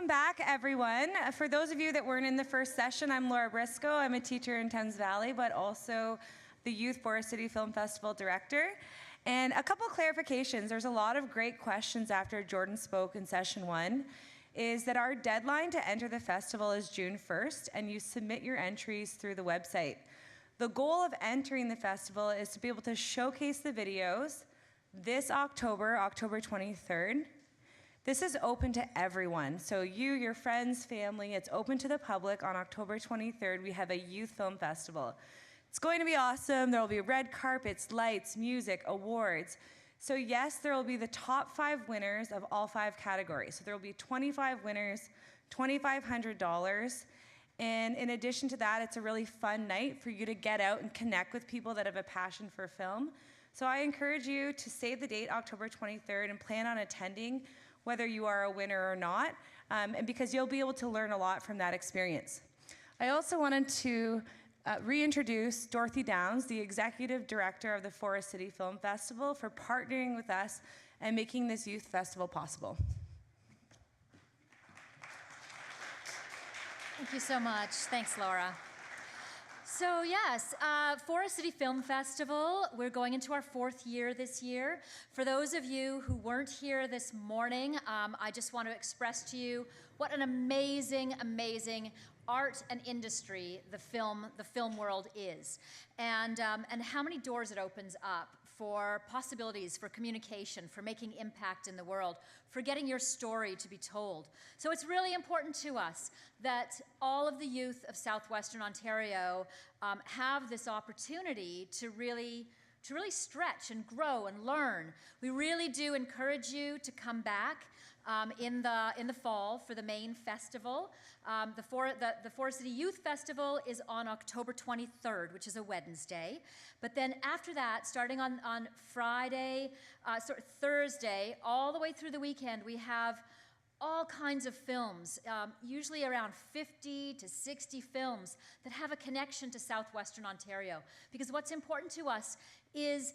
Welcome back, everyone. For those of you that weren't in the first session, I'm Laura Briscoe. I'm a teacher in Thames Valley, but also the Youth Forest City Film Festival director. And a couple clarifications. There's a lot of great questions after Jordan spoke in session 1, is that our deadline to enter the festival is June 1st, and you submit your entries through the website. The goal of entering the festival is to be able to showcase the videos this October, October 23rd. This is open to everyone. So you, your friends, family, it's open to the public on October 23rd. We have a youth film festival. It's going to be awesome. There will be red carpets, lights, music, awards. So yes, there will be the top 5 winners of all 5 categories. So there will be 25 winners, $2,500. And in addition to that, it's a really fun night for you to get out and connect with people that have a passion for film. So I encourage you to save the date, October 23rd, and plan on attending, whether you are a winner or not, and because you'll be able to learn a lot from that experience. I also wanted to reintroduce Dorothy Downs, the Executive Director of the Forest City Film Festival, for partnering with us and making this youth festival possible. Thank you so much. Thanks, Laura. So yes, Forest City Film Festival, we're going into our 4th year this year. For those of you who weren't here this morning, I just want to express to you what an amazing, amazing art and industry the film world is, and how many doors it opens up for possibilities, for communication, for making impact in the world, for getting your story to be told. So it's really important to us that all of the youth of Southwestern Ontario have this opportunity to really stretch and grow and learn. We really do encourage you to come back in the fall for the main festival. The Forest City Youth Festival is on October 23rd, which is a Wednesday. But then after that, starting on Thursday, all the way through the weekend, we have all kinds of films, usually around 50 to 60 films that have a connection to Southwestern Ontario. Because what's important to us is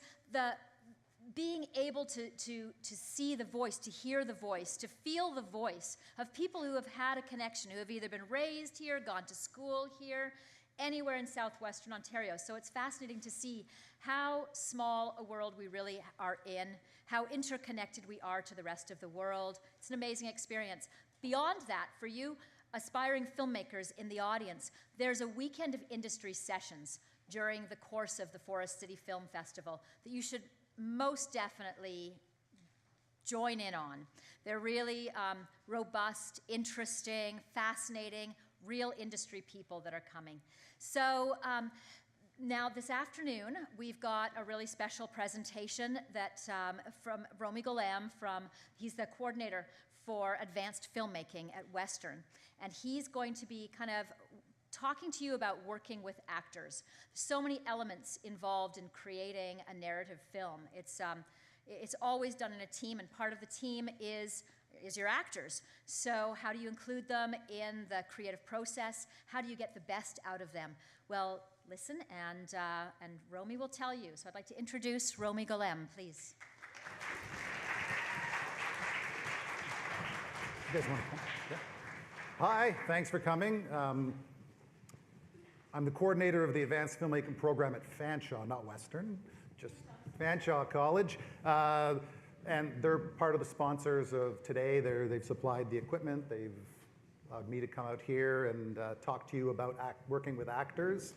being able to see the voice, to hear the voice, to feel the voice of people who have had a connection, who have either been raised here, gone to school here, anywhere in Southwestern Ontario. So it's fascinating to see how small a world we really are in, how interconnected we are to the rest of the world. It's an amazing experience. Beyond that, for you aspiring filmmakers in the audience, there's a weekend of industry sessions during the course of the Forest City Film Festival that you should most definitely join in on. They're really robust, interesting, fascinating, real industry people that are coming. So now this afternoon, we've got a really special presentation that from Romy Goulem, he's the coordinator for advanced filmmaking at Western, and he's going to be kind of talking to you about working with actors. So many elements involved in creating a narrative film. It's always done in a team, and part of the team is your actors. So how do you include them in the creative process? How do you get the best out of them? Well, listen, and Romy will tell you. So I'd like to introduce Romy Goulem, please. You guys want to come? Yeah. Hi, thanks for coming. I'm the coordinator of the Advanced Filmmaking program at Fanshawe, not Western, just Fanshawe College. And they're part of the sponsors of today. They've supplied the equipment. They've allowed me to come out here and talk to you about working with actors.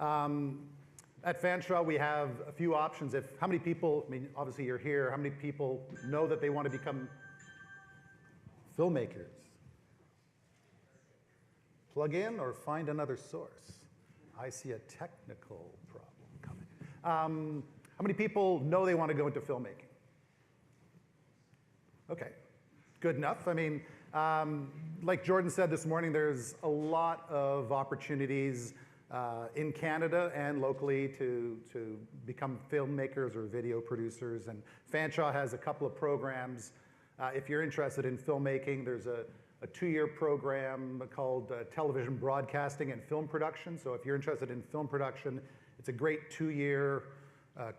At Fanshawe, we have a few options. How many people, I mean, obviously you're here, how many people know that they want to become filmmakers? Plug in or find another source. I see a technical problem coming. How many people know they want to go into filmmaking? Okay, good enough. I mean, like Jordan said this morning, there's a lot of opportunities in Canada and locally to become filmmakers or video producers. And Fanshawe has a couple of programs. If you're interested in filmmaking, there's a 2-year program called Television Broadcasting and Film Production. So if you're interested in film production, it's a great 2-year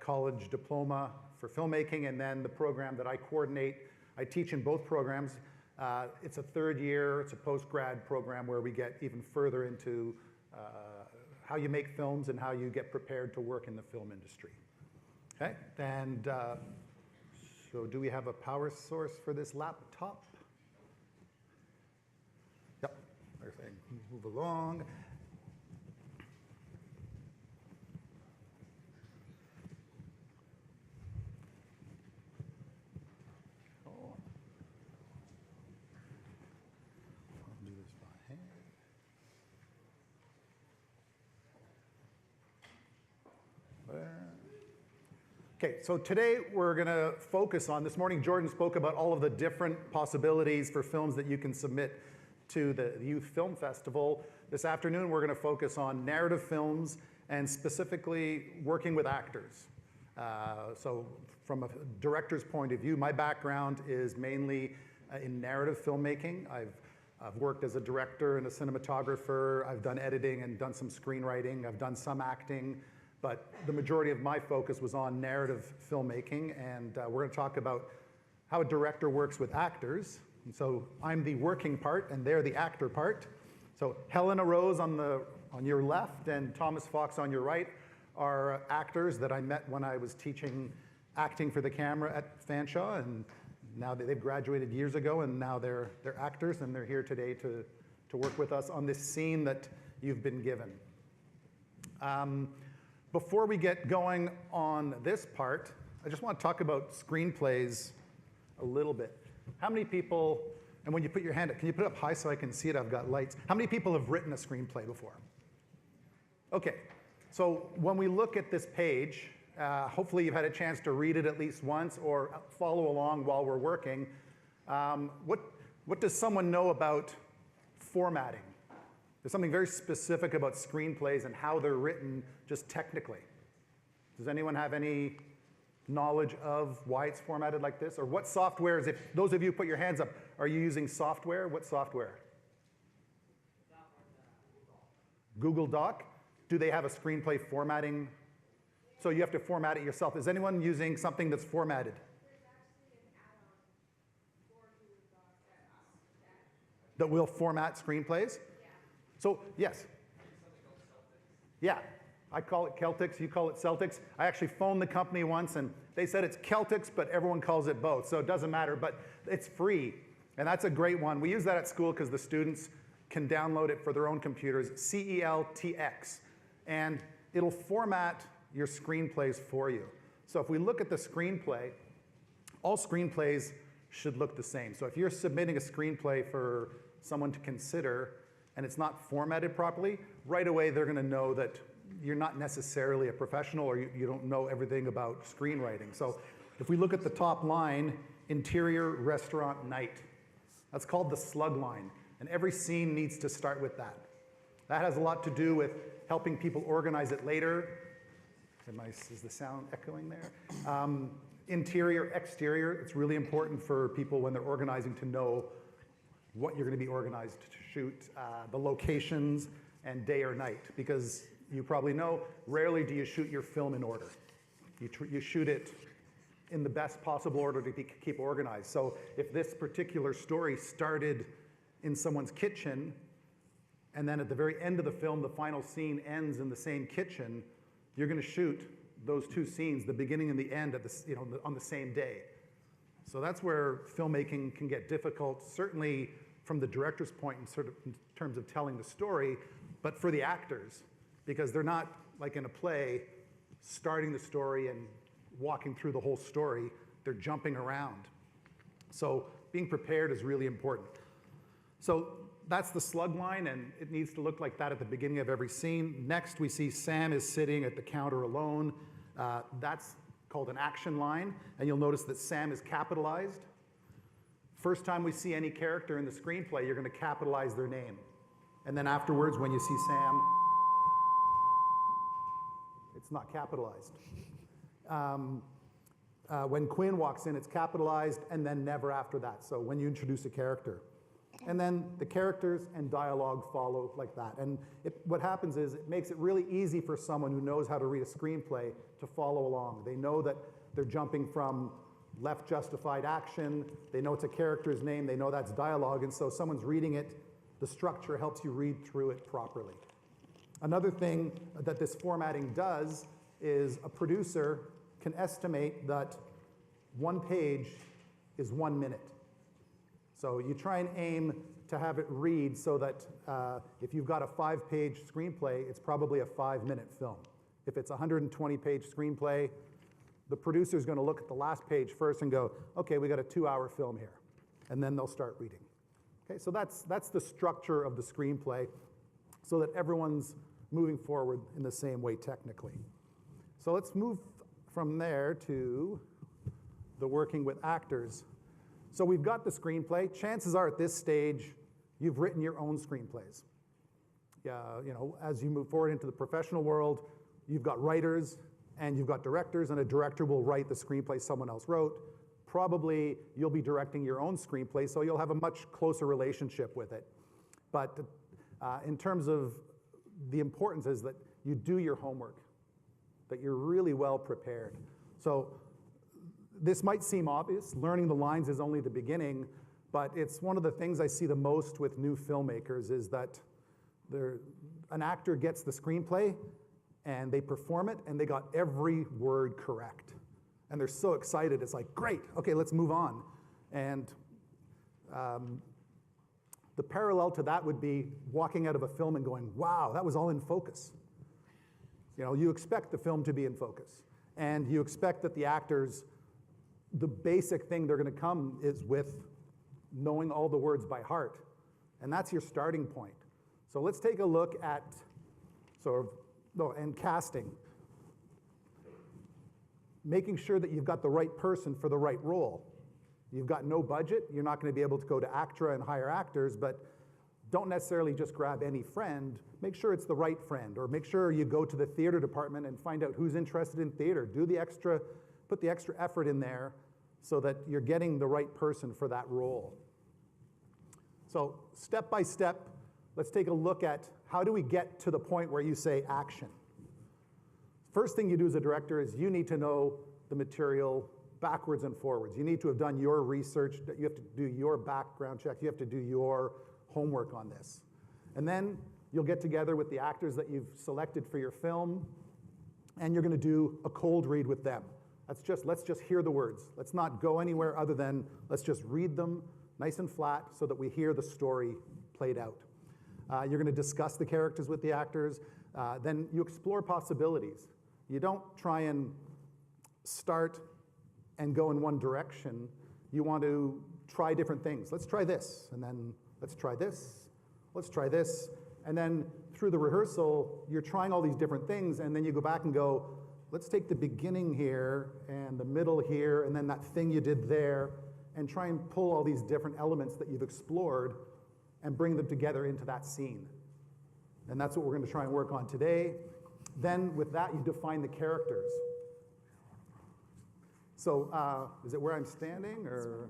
college diploma for filmmaking. And then the program that I coordinate, I teach in both programs. It's a third year, it's a post-grad program where we get even further into how you make films and how you get prepared to work in the film industry. Okay, and so do we have a power source for this laptop? Yep, they're saying move along. Okay, so today we're going to focus on, this morning Jordan spoke about all of the different possibilities for films that you can submit to the Youth Film Festival. This afternoon we're going to focus on narrative films and specifically working with actors. So from a director's point of view, my background is mainly in narrative filmmaking. I've worked as a director and a cinematographer. I've done editing and done some screenwriting. I've done some acting. But the majority of my focus was on narrative filmmaking, and we're going to talk about how a director works with actors. And so I'm the working part, and they're the actor part. So Helena Rose on your left and Thomas Fox on your right are actors that I met when I was teaching acting for the camera at Fanshawe, and now they've graduated years ago, and now they're actors, and they're here today to work with us on this scene that you've been given. Before we get going on this part, I just want to talk about screenplays a little bit. How many people, and when you put your hand up, can you put it up high so I can see it? I've got lights. How many people have written a screenplay before? Okay, so when we look at this page, hopefully you've had a chance to read it at least once or follow along while we're working. What does someone know about formatting? There's something very specific about screenplays and how they're written just technically. Does anyone have any knowledge of why it's formatted like this? Or what software is it? Those of you put your hands up, are you using software? What software? Google Doc. Do they have a screenplay formatting? So you have to format it yourself. Is anyone using something that's formatted? That will format screenplays? So, yes. Yeah, I call it Celtics, you call it Celtics. I actually phoned the company once and they said it's Celtics, but everyone calls it both, so it doesn't matter, but it's free. And that's a great one. We use that at school because the students can download it for their own computers, CELTX. And it'll format your screenplays for you. So if we look at the screenplay, all screenplays should look the same. So if you're submitting a screenplay for someone to consider, and it's not formatted properly, right away they're going to know that you're not necessarily a professional or you don't know everything about screenwriting. So if we look at the top line, interior restaurant night, that's called the slug line. And every scene needs to start with that. That has a lot to do with helping people organize it later. Is the sound echoing there? Interior, exterior, it's really important for people when they're organizing to know what you're going to be organized to shoot, the locations, and day or night. Because you probably know, rarely do you shoot your film in order. You shoot it in the best possible order to keep organized. So if this particular story started in someone's kitchen, and then at the very end of the film, the final scene ends in the same kitchen, you're going to shoot those two scenes, the beginning and the end, at on the same day. So that's where filmmaking can get difficult, certainly from the director's point in terms of telling the story, but for the actors, because they're not like in a play starting the story and walking through the whole story, they're jumping around. So being prepared is really important. So that's the slug line, and it needs to look like that at the beginning of every scene. Next, we see Sam is sitting at the counter alone. That's called an action line, and you'll notice that Sam is capitalized. First time we see any character in the screenplay, you're going to capitalize their name. And then afterwards, when you see Sam, it's not capitalized. When Quinn walks in, it's capitalized, and then never after that. So when you introduce a character. And then the characters and dialogue follow like that. And what happens is it makes it really easy for someone who knows how to read a screenplay to follow along. They know that they're jumping from left justified action, they know it's a character's name, they know that's dialogue, and so someone's reading it, the structure helps you read through it properly. Another thing that this formatting does is a producer can estimate that one page is 1 minute. So you try and aim to have it read so that if you've got a 5-page screenplay, it's probably a 5-minute film. If it's a 120-page screenplay, the producer's going to look at the last page first and go, okay, we got a 2-hour film here. And then they'll start reading. Okay, so that's the structure of the screenplay so that everyone's moving forward in the same way technically. So let's move from there to the working with actors. So we've got the screenplay. Chances are at this stage, you've written your own screenplays. You know, as you move forward into the professional world, you've got writers and you've got directors, and a director will write the screenplay someone else wrote. Probably you'll be directing your own screenplay, so you'll have a much closer relationship with it. But in terms of the importance is that you do your homework, that you're really well prepared. So this might seem obvious. Learning the lines is only the beginning, but it's one of the things I see the most with new filmmakers is that an actor gets the screenplay and they perform it and they got every word correct. And they're so excited. It's like, great, okay, let's move on. And the parallel to that would be walking out of a film and going, wow, that was all in focus. You know, you expect the film to be in focus. And you expect that the actors, the basic thing they're going to come is with knowing all the words by heart. And that's your starting point. So let's take a look at and casting. Making sure that you've got the right person for the right role. You've got no budget, you're not going to be able to go to ACTRA and hire actors, but don't necessarily just grab any friend. Make sure it's the right friend, or make sure you go to the theater department and find out who's interested in theater. Put the extra effort in there so that you're getting the right person for that role. So step by step, let's take a look at how do we get to the point where you say action. First thing you do as a director is you need to know the material backwards and forwards. You need to have done your research, you have to do your background check, you have to do your homework on this. And then you'll get together with the actors that you've selected for your film, and you're going to do a cold read with them. Let's just hear the words. Let's not go anywhere other than let's just read them nice and flat so that we hear the story played out. You're going to discuss the characters with the actors. Then you explore possibilities. You don't try and start and go in one direction. You want to try different things. Let's try this, and then let's try this, let's try this. And then through the rehearsal, you're trying all these different things, and then you go back and go, let's take the beginning here, and the middle here, and then that thing you did there, and try and pull all these different elements that you've explored and bring them together into that scene. And that's what we're going to try and work on today. Then with that, you define the characters. So is it where I'm standing, or?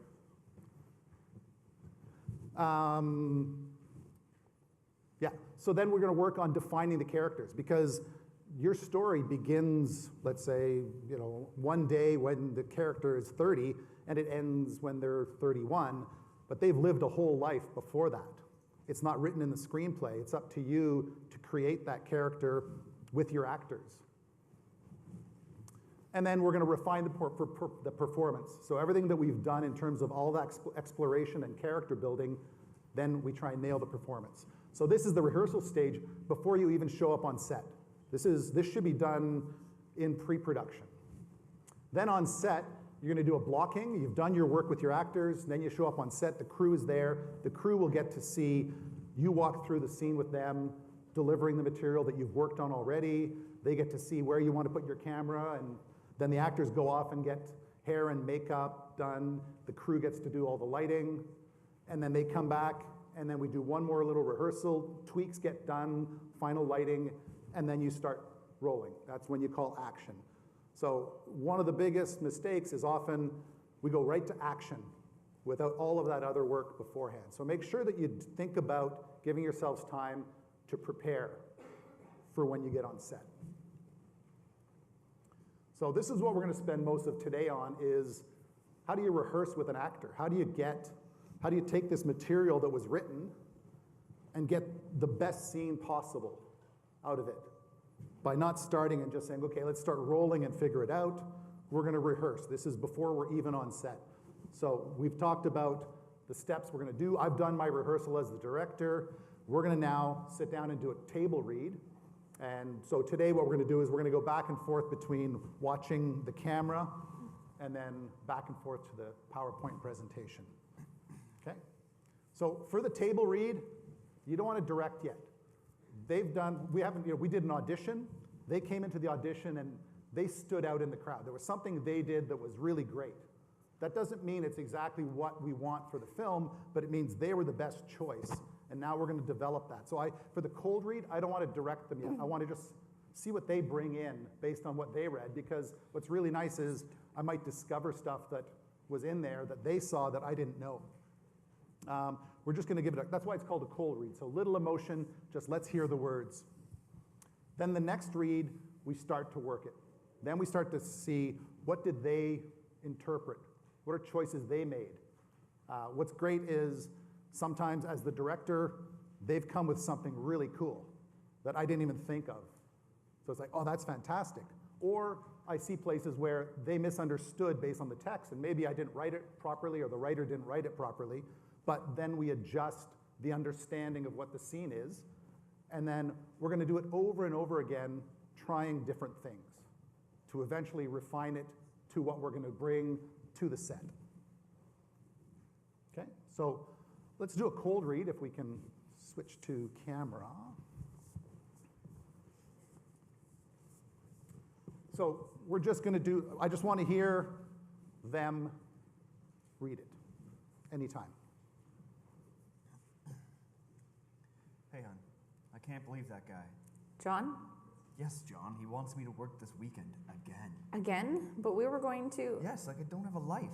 Yeah, so then we're going to work on defining the characters, because your story begins, let's say, one day when the character is 30, and it ends when they're 31, but they've lived a whole life before that. It's not written in the screenplay. It's up to you to create that character with your actors. And then we're going to refine the performance. So everything that we've done in terms of all that exploration and character building, then we try and nail the performance. So this is the rehearsal stage before you even show up on set. This should be done in pre-production. Then on set, you're going to do a blocking. You've done your work with your actors. Then you show up on set. The crew is there. The crew will get to see you walk through the scene with them, delivering the material that you've worked on already. They get to see where you want to put your camera, and then the actors go off and get hair and makeup done. The crew gets to do all the lighting, and then they come back, and then we do one more little rehearsal. Tweaks get done, final lighting, and then you start rolling. That's when you call action. So one of the biggest mistakes is often we go right to action without all of that other work beforehand. So make sure that you think about giving yourselves time to prepare for when you get on set. So this is what we're going to spend most of today on, is How do you rehearse with an actor? How do you take this material that was written and get the best scene possible out of it? By not starting and just saying, okay, let's start rolling and figure it out. We're going to rehearse. This is before we're even on set. So we've talked about the steps we're going to do. I've done my rehearsal as the director. We're going to now sit down and do a table read. And so today what we're going to do is we're going to go back and forth between watching the camera and then back and forth to the PowerPoint presentation. Okay? So for the table read, you don't want to direct yet. We did an audition. They came into the audition and they stood out in the crowd. There was something they did that was really great. That doesn't mean it's exactly what we want for the film, but it means they were the best choice. And now we're going to develop that. So for the cold read, I don't want to direct them yet. I want to just see what they bring in based on what they read, because what's really nice is I might discover stuff that was in there that they saw that I didn't know. We're just going to give it that's why it's called a cold read. So little emotion, just let's hear the words. Then the next read, we start to work it. Then we start to see what did they interpret? What are choices they made? What's great is sometimes as the director, they've come with something really cool that I didn't even think of. So it's like, oh, that's fantastic. Or I see places where they misunderstood based on the text, and maybe I didn't write it properly or the writer didn't write it properly, but then we adjust the understanding of what the scene is, and then we're going to do it over and over again, trying different things to eventually refine it to what we're going to bring to the set. Okay, so let's do a cold read if we can switch to camera. So we're just going to I just want to hear them read it anytime. Hey, hon, I can't believe that guy. John? Yes, John, he wants me to work this weekend again. Again? But we were going to... Yes, like I don't have a life.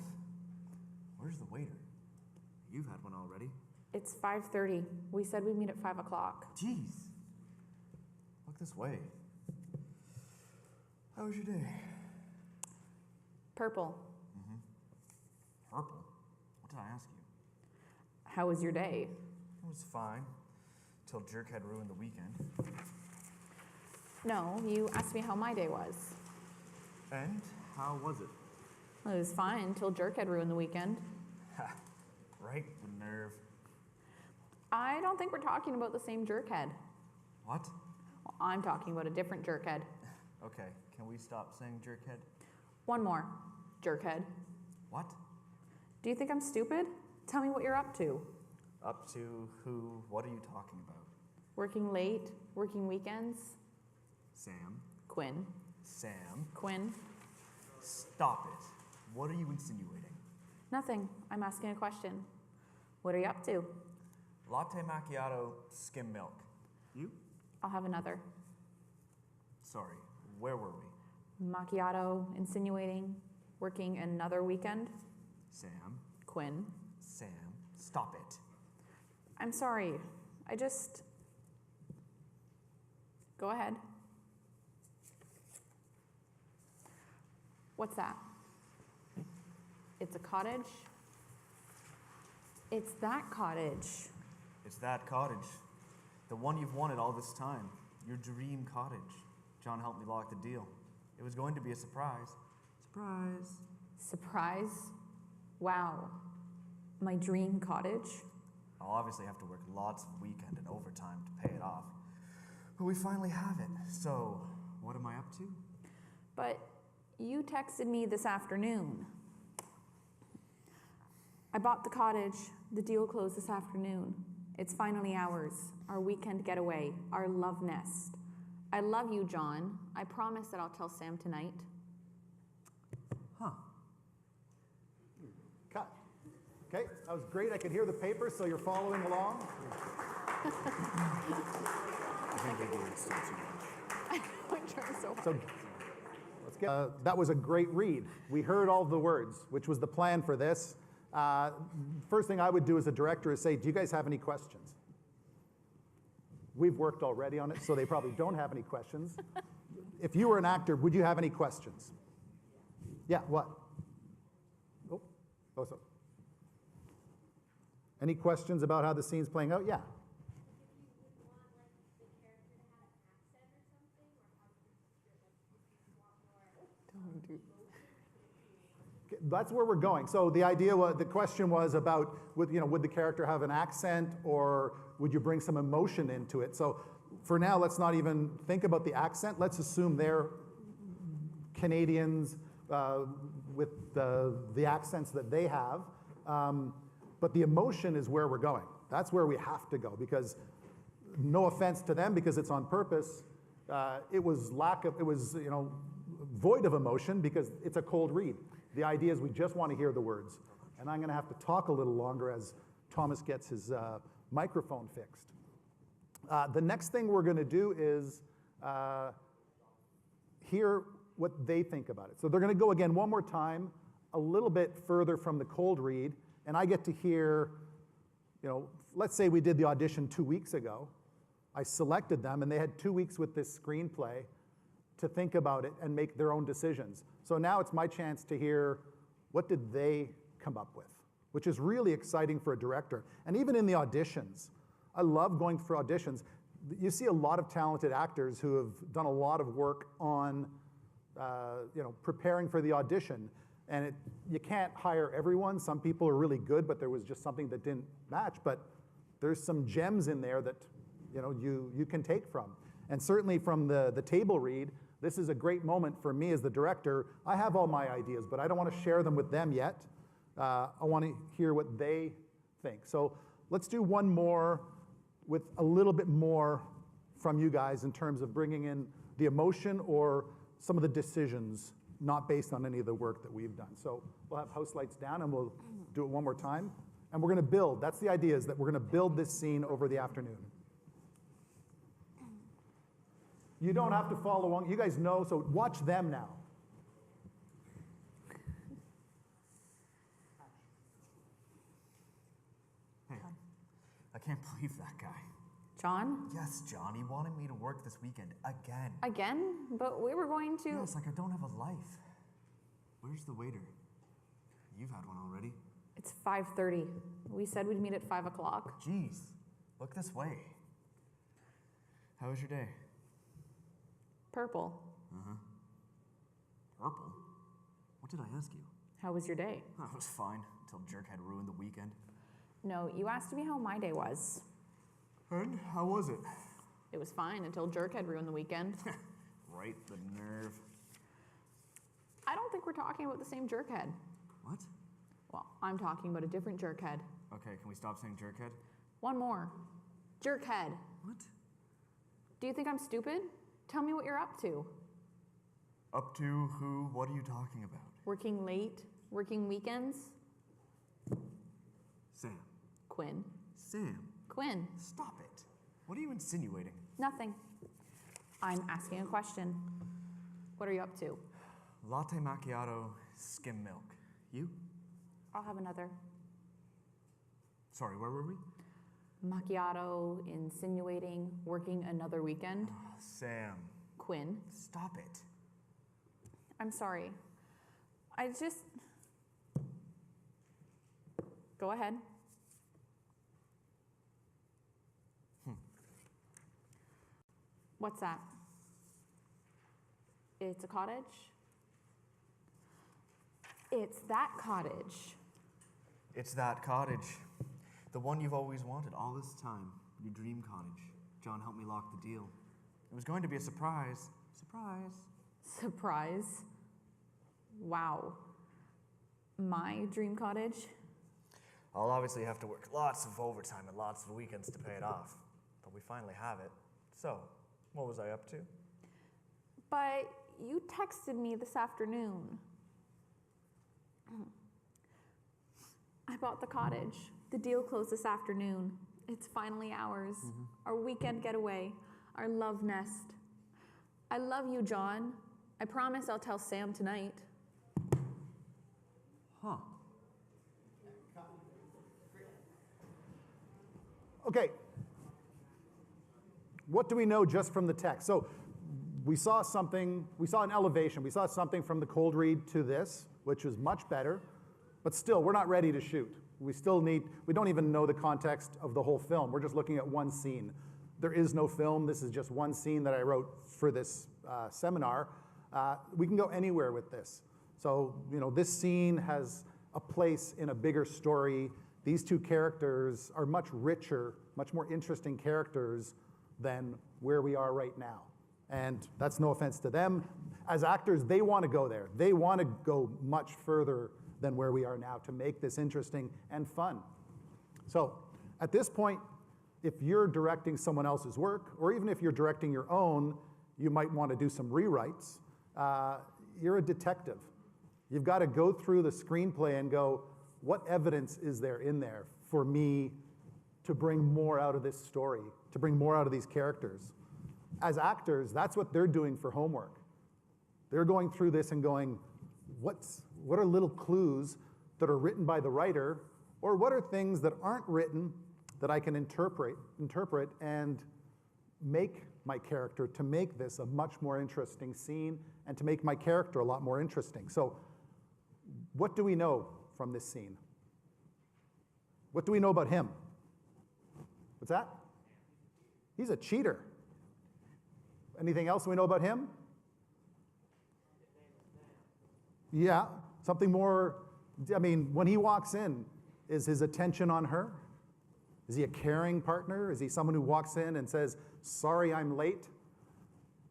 Where's the waiter? You've had one already. It's 5:30. We said we'd meet at 5 o'clock. Jeez. Look this way. How was your day? Purple. Purple? What did I ask you? How was your day? It was fine. Till Jerkhead ruined the weekend. No, you asked me how my day was. And how was it? Well, it was fine until Jerk had ruined the weekend. Ha. Right? The nerve. I don't think we're talking about the same Jerkhead. What? Well, I'm talking about a different Jerkhead. Okay, can we stop saying Jerkhead? One more. Jerkhead. What? Do you think I'm stupid? Tell me what you're up to. Up to who? What are you talking about? Working late? Working weekends? Sam? Quinn. Sam? Quinn. Stop it. What are you insinuating? Nothing. I'm asking a question. What are you up to? Latte macchiato, skim milk. You? I'll have another. Sorry, where were we? Macchiato, insinuating, working another weekend. Sam? Quinn. Sam, stop it. I'm sorry. I just... Go ahead. What's that? It's a cottage? It's that cottage. It's that cottage. The one you've wanted all this time. Your dream cottage. John helped me lock the deal. It was going to be a surprise. Surprise. Surprise? Wow. My dream cottage? I'll obviously have to work lots of weekend and overtime to pay it off. But we finally have it. So, what am I up to? But you texted me this afternoon. I bought the cottage. The deal closed this afternoon. It's finally ours. Our weekend getaway. Our love nest. I love you, John. I promise that I'll tell Sam tonight. Huh. Cut. Okay, that was great. I could hear the paper, so you're following along. I think they do it still too much. I tried so hard. So let's get. That was a great read. We heard all the words, which was the plan for this. First thing I would do as a director is say, do you guys have any questions? We've worked already on it, so they probably don't have any questions. If you were an actor, would you have any questions? Yeah, what? Oh, Oh, so. Any questions about how the scene's playing out? Yeah. That's where we're going. So the idea was, the question was about, would the character have an accent, or would you bring some emotion into it? So for now, let's not even think about the accent. Let's assume they're Canadians with the accents that they have. But the emotion is where we're going. That's where we have to go, because no offense to them, because it's on purpose, it was void of emotion because it's a cold read. The idea is we just want to hear the words. And I'm going to have to talk a little longer as Thomas gets his microphone fixed. The next thing we're going to do is hear what they think about it. So they're going to go again one more time, a little bit further from the cold read, and I get to hear, let's say we did the audition 2 weeks ago. I selected them, and they had 2 weeks with this screenplay to think about it and make their own decisions. So now it's my chance to hear what did they come up with, which is really exciting for a director. And even in the auditions, I love going for auditions. You see a lot of talented actors who have done a lot of work on preparing for the audition. And you can't hire everyone. Some people are really good, but there was just something that didn't match. But there's some gems in there that you can take from. And certainly from the table read, this is a great moment for me as the director. I have all my ideas, but I don't want to share them with them yet. I want to hear what they think. So let's do one more with a little bit more from you guys in terms of bringing in the emotion or some of the decisions not based on any of the work that we've done. So we'll have house lights down and we'll do it one more time. And we're going to build. That's the idea, is that we're going to build this scene over the afternoon. You don't have to follow along. You guys know, so watch them now. Hey, I can't believe that guy. John? Yes, John, he wanted me to work this weekend again. Again? But we were going to... Yeah, it's like I don't have a life. Where's the waiter? You've had one already. It's 5:30. We said we'd meet at 5 o'clock. Jeez, look this way. How was your day? Purple. Purple? What did I ask you? How was your day? Oh, it was fine, until Jerk had ruined the weekend. No, you asked me how my day was. And how was it? It was fine until Jerk had ruined the weekend. Right, the nerve. I don't think we're talking about the same jerkhead. What? Well, I'm talking about a different jerkhead. Okay, can we stop saying jerkhead? One more. Jerkhead. What? Do you think I'm stupid? Tell me what you're up to. Up to who? What are you talking about? Working late? Working weekends? Sam. Quinn. Sam. Quinn. Stop it. What are you insinuating? Nothing. I'm asking a question. What are you up to? Latte macchiato, skim milk. You? I'll have another. Sorry, where were we? Macchiato, insinuating, working another weekend. Sam. Quinn. Stop it. I'm sorry. I just... Go ahead. What's that? It's a cottage? It's that cottage. It's that cottage. The one you've always wanted all this time. Your dream cottage. John helped me lock the deal. It was going to be a surprise. Surprise. Surprise. Wow. My dream cottage? I'll obviously have to work lots of overtime and lots of weekends to pay it off. But we finally have it. So, what was I up to? But you texted me this afternoon. I bought the cottage. The deal closed this afternoon. It's finally ours. Our weekend getaway. Our love nest. I love you, John. I promise I'll tell Sam tonight. Huh. Okay. What do we know just from the text? So we saw something, we saw an elevation. We saw something from the cold read to this, which was much better. But still, we're not ready to shoot. We don't even know the context of the whole film. We're just looking at one scene. There is no film. This is just one scene that I wrote for this seminar. We can go anywhere with this. So, this scene has a place in a bigger story. These two characters are much richer, much more interesting characters than where we are right now. And that's no offense to them. As actors, they want to go there. They want to go much further than where we are now to make this interesting and fun. So at this point, if you're directing someone else's work, or even if you're directing your own, you might want to do some rewrites. You're a detective. You've got to go through the screenplay and go, what evidence is there in there for me to bring more out of this story, to bring more out of these characters? As actors, that's what they're doing for homework. They're going through this and going, what are little clues that are written by the writer, or what are things that aren't written that I can interpret and make my character, to make this a much more interesting scene and to make my character a lot more interesting. So what do we know from this scene? What do we know about him? What's that? He's a cheater. Anything else we know about him? Yeah, something more. I mean, when he walks in, is his attention on her? Is he a caring partner? Is he someone who walks in and says, sorry, I'm late?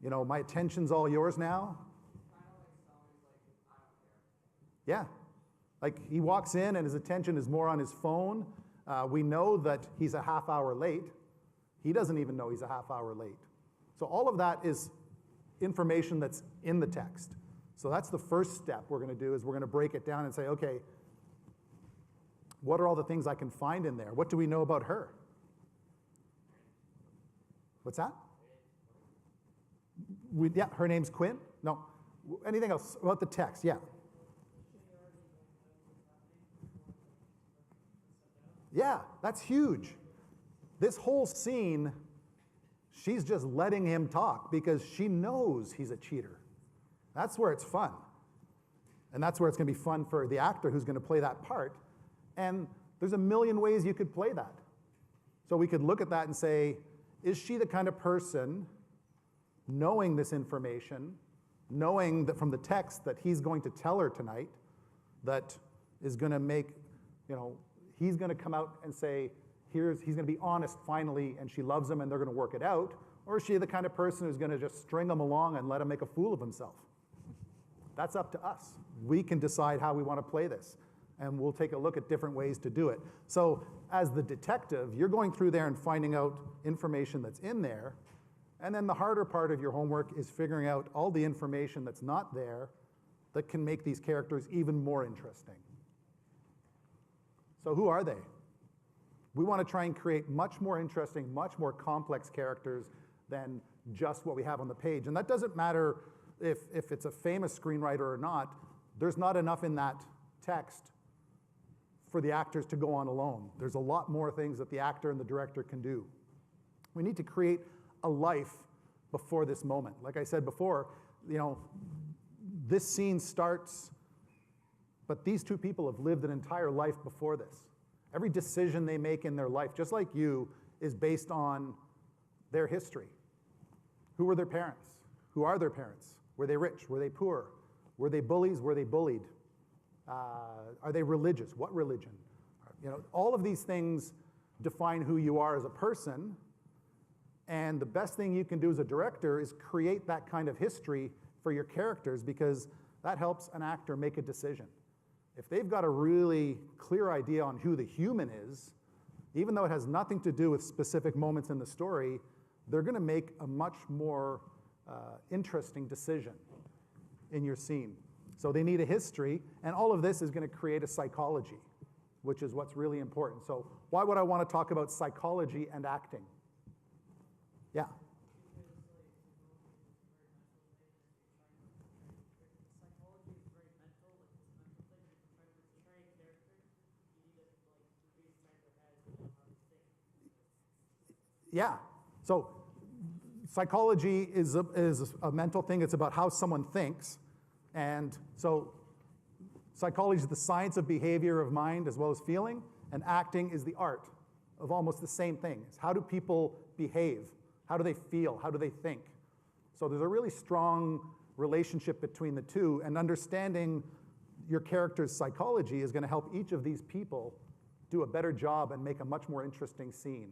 My attention's all yours now? Yeah. Like, he walks in and his attention is more on his phone. We know that he's a half hour late. He doesn't even know he's a half hour late. So all of that is information that's in the text. So that's the first step we're going to do, is we're going to break it down and say, okay, what are all the things I can find in there? What do we know about her? What's that? Yeah, her name's Quinn? No. Anything else about the text? Yeah. Yeah, that's huge. This whole scene, she's just letting him talk because she knows he's a cheater. That's where it's fun. And that's where it's going to be fun for the actor who's going to play that part. And there's a million ways you could play that. So we could look at that and say, is she the kind of person, knowing this information, knowing that from the text that he's going to tell her tonight, that is going to make, he's going to come out and say, he's going to be honest finally, and she loves him and they're going to work it out? Or is she the kind of person who's going to just string him along and let him make a fool of himself? That's up to us. We can decide how we want to play this, and we'll take a look at different ways to do it. So as the detective, you're going through there and finding out information that's in there, and then the harder part of your homework is figuring out all the information that's not there that can make these characters even more interesting. So who are they? We want to try and create much more interesting, much more complex characters than just what we have on the page. And that doesn't matter if it's a famous screenwriter or not. There's not enough in that text for the actors to go on alone. There's a lot more things that the actor and the director can do. We need to create a life before this moment. Like I said before, this scene starts, but these two people have lived an entire life before this. Every decision they make in their life, just like you, is based on their history. Who were their parents? Who are their parents? Were they rich? Were they poor? Were they bullies? Were they bullied? Are they religious? What religion? All of these things define who you are as a person. And the best thing you can do as a director is create that kind of history for your characters, because that helps an actor make a decision. If they've got a really clear idea on who the human is, even though it has nothing to do with specific moments in the story, they're going to make a much more interesting decision in your scene. So they need a history, and all of this is going to create a psychology, which is what's really important. So why would I want to talk about psychology and acting? Yeah. Yeah. So psychology is a mental thing. It's about how someone thinks. And so Psychology is the science of behavior of mind as well as feeling, and acting is the art of almost the same thing. It's how do people behave? How do they feel? How do they think? So there's a really strong relationship between the two, and understanding your character's psychology is going to help each of these people do a better job and make a much more interesting scene.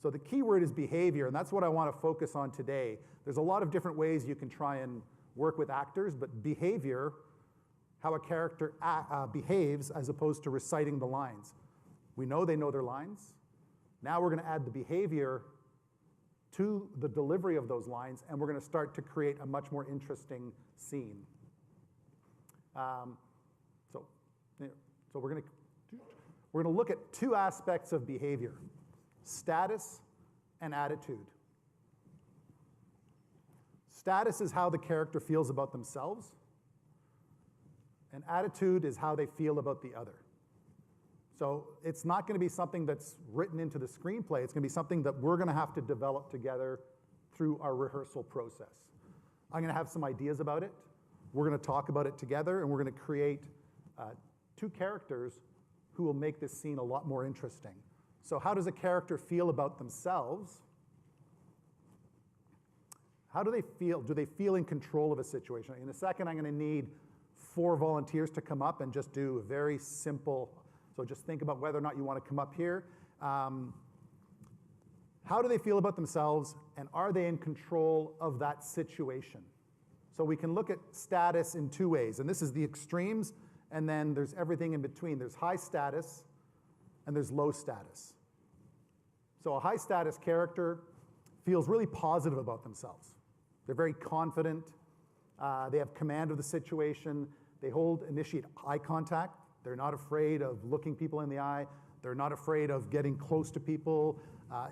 So the key word is behavior, and that's what I want to focus on today. There's a lot of different ways you can try and work with actors, but behavior, how a character behaves as opposed to reciting the lines. We know they know their lines. Now we're going to add the behavior to the delivery of those lines, and we're going to start to create a much more interesting scene. So we're going to look at two aspects of behavior: status and attitude. Status is how the character feels about themselves, and attitude is how they feel about the other. So it's not going to be something that's written into the screenplay. It's going to be something that we're going to have to develop together through our rehearsal process. I'm going to have some ideas about it. We're going to talk about it together, and we're going to create two characters who will make this scene a lot more interesting. So how does a character feel about themselves? How do they feel? Do they feel in control of a situation? In a second, I'm going to need 4 volunteers to come up and just do a very simple, so just think about whether or not you want to come up here. How do they feel about themselves, and are they in control of that situation? So we can look at status in 2 ways, and this is the extremes, and then there's everything in between. There's high status, and there's low status. So a high status character feels really positive about themselves. They're very confident. They have command of the situation. They initiate eye contact. They're not afraid of looking people in the eye. They're not afraid of getting close to people.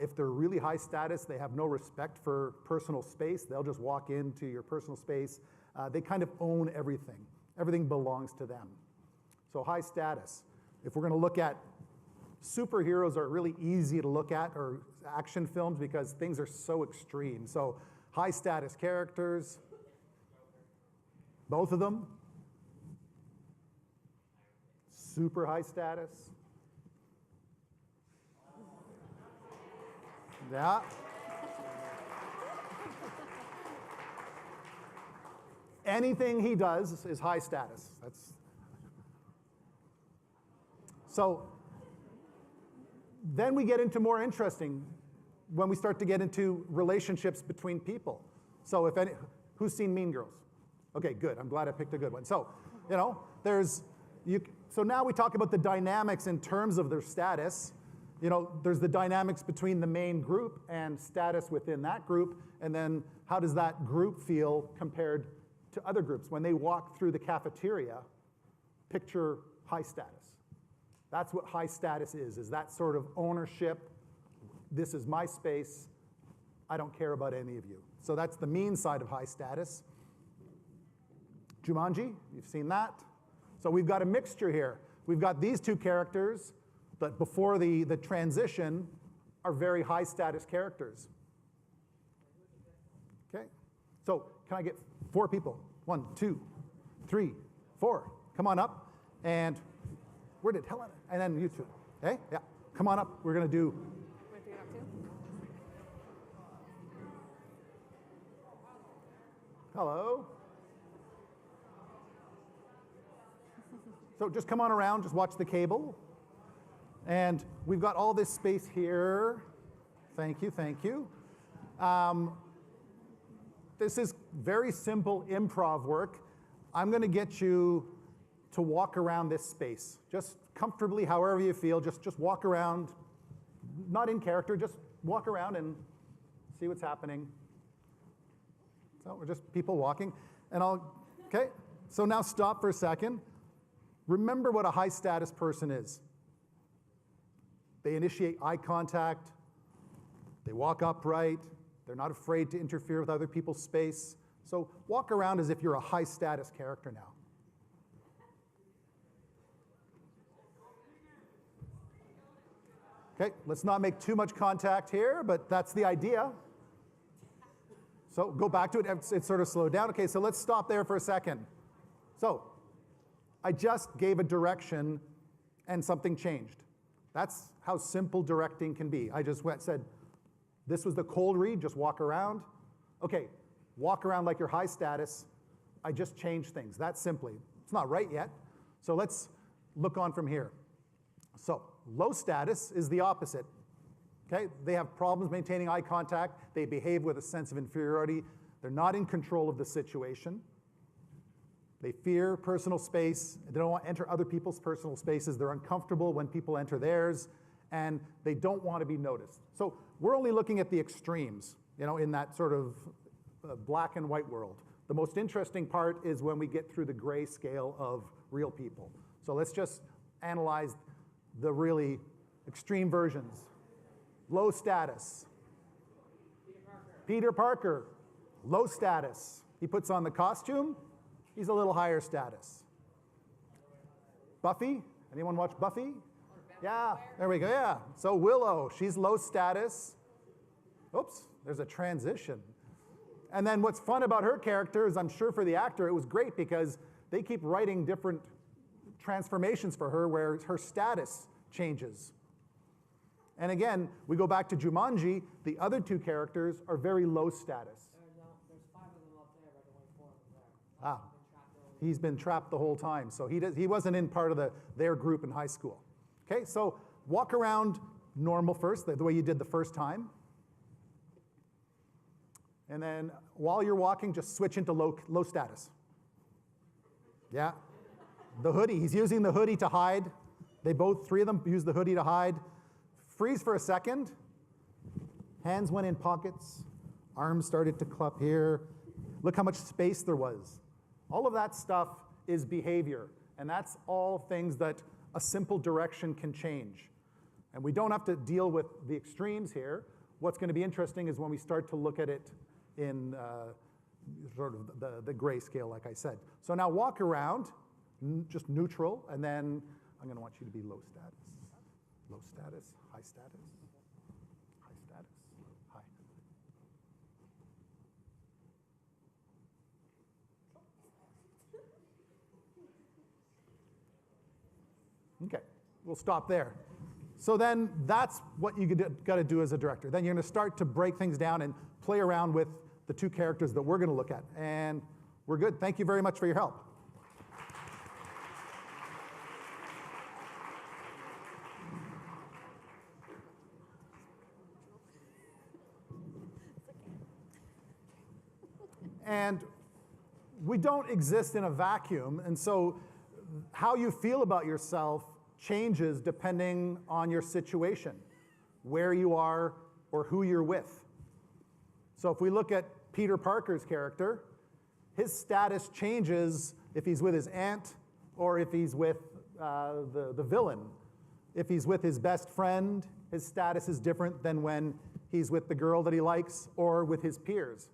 If they're really high status, they have no respect for personal space. They'll just walk into your personal space. They kind of own everything. Everything belongs to them. So high status. If we're going to look at superheroes, are really easy to look at, or action films, because things are so extreme. So high status characters, both of them. Super high status. Yeah. Anything he does is high status. So then we get into more interesting when we start to get into relationships between people. So who's seen Mean Girls? Okay, good. I'm glad I picked a good one. So, so now we talk about the dynamics in terms of their status. There's the dynamics between the main group and status within that group, and then how does that group feel compared to other groups? When they walk through the cafeteria, picture high status. That's what high status is that sort of ownership. This is my space. I don't care about any of you. So that's the mean side of high status. Jumanji, you've seen that. So we've got a mixture here. We've got these 2 characters that before the transition are very high status characters. Okay, so can I get 4 people? 1, 2, 3, 4. Come on up. And where did Helen? And then you 2. Okay, yeah, come on up. We're going to do. Hello. So just come on around, just watch the cable. And we've got all this space here. Thank you, thank you. This is very simple improv work. I'm going to get you to walk around this space. Just comfortably, however you feel, just walk around. Not in character, just walk around and see what's happening. So we're just people walking. Okay, so now stop for a second. Remember what a high status person is. They initiate eye contact. They walk upright. They're not afraid to interfere with other people's space. So walk around as if you're a high status character now. Okay, let's not make too much contact here, but that's the idea. So go back to it. It's sort of slowed down. Okay, so let's stop there for a second. So I just gave a direction and something changed. That's how simple directing can be. I just said, this was the cold read, just walk around. Okay, walk around like you're high status. I just changed things, that simply. It's not right yet. So let's look on from here. So low status is the opposite. Okay, they have problems maintaining eye contact. They behave with a sense of inferiority. They're not in control of the situation. They fear personal space. They don't want to enter other people's personal spaces. They're uncomfortable when people enter theirs, and they don't want to be noticed. So we're only looking at the extremes, in that sort of black and white world. The most interesting part is when we get through the gray scale of real people. So let's just analyze the really extreme versions. Low status. Peter Parker, low status. He puts on the costume. He's a little higher status. Buffy, anyone watch Buffy? Yeah, there we go, yeah. So Willow, she's low status. Oops, there's a transition. And then what's fun about her character is, I'm sure for the actor, it was great because they keep writing different transformations for her where her status changes. And again, we go back to Jumanji, the other two characters are very low status. There's 5 of them up there, but only 4 of them there. He's been trapped the whole time, so he wasn't in part of their group in high school. Okay, so walk around normal first, the way you did the first time. And then while you're walking, just switch into low status. Yeah. The hoodie, he's using the hoodie to hide. Three of them use the hoodie to hide. Freeze for a second. Hands went in pockets. Arms started to clap here. Look how much space there was. All of that stuff is behavior. And that's all things that a simple direction can change. And we don't have to deal with the extremes here. What's going to be interesting is when we start to look at it in sort of the gray scale, like I said. So now walk around, just neutral, and then I'm going to want you to be low status. Low status, high status, high status, high. Okay, we'll stop there. So then that's what you got to do as a director. Then you're going to start to break things down and play around with the two characters that we're going to look at. And we're good. Thank you very much for your help. And we don't exist in a vacuum, and so how you feel about yourself changes depending on your situation, where you are, or who you're with. So if we look at Peter Parker's character, his status changes if he's with his aunt or if he's with the villain. If he's with his best friend, his status is different than when he's with the girl that he likes or with his peers.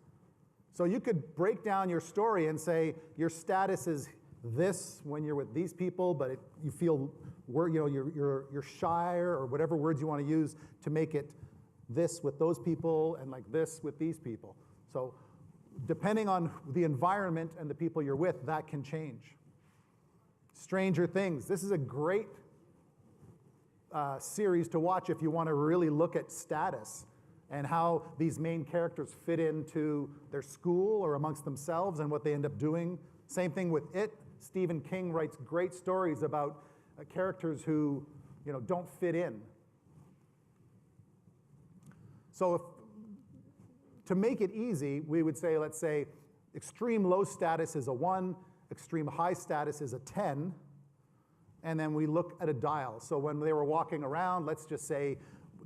So you could break down your story and say your status is this when you're with these people, but you feel you're shy or whatever words you want to use to make it this with those people and like this with these people. So depending on the environment and the people you're with, that can change. Stranger Things. This is a great series to watch if you want to really look at status and how these main characters fit into their school or amongst themselves and what they end up doing. Same thing with It. Stephen King writes great stories about characters who don't fit in. So to make it easy, we would say, let's say, extreme low status is a 1, extreme high status is a 10, and then we look at a dial. So when they were walking around, let's just say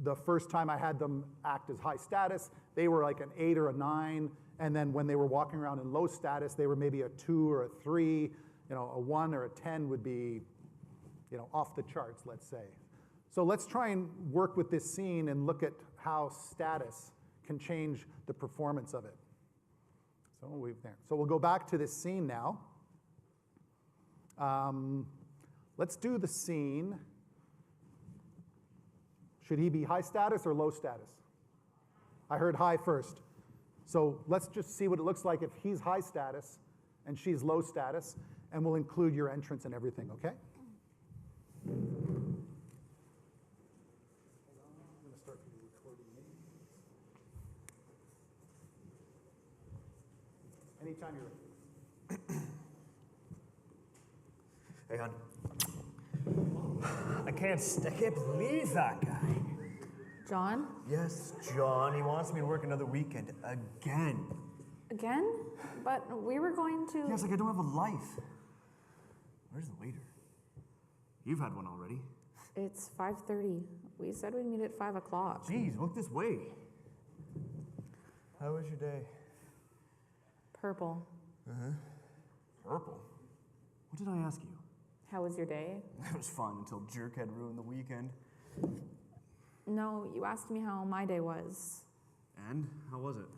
the first time I had them act as high status, they were like an 8 or a 9, and then when they were walking around in low status, they were maybe a 2 or a 3, a 1 or a 10 would be, off the charts, let's say. So let's try and work with this scene and look at how status can change the performance of it. So we'll go back to this scene now. Let's do the scene. Should he be high status or low status? I heard high first. So let's just see what it looks like if he's high status and she's low status. and we'll include your entrance and everything, okay? Anytime you're ready. Hey, hon. I can't believe that guy. John? Yes, John. He wants me to work another weekend again. Again? But we were going to... Yeah, it's like I don't have a life. Where's the waiter? You've had one already. It's 5:30. We said we'd meet at 5 o'clock. Jeez, look this way. How was your day? Purple. Purple? What did I ask you? How was your day? It was fun until Jerkhead ruined the weekend. No, you asked me how my day was. And? How was it?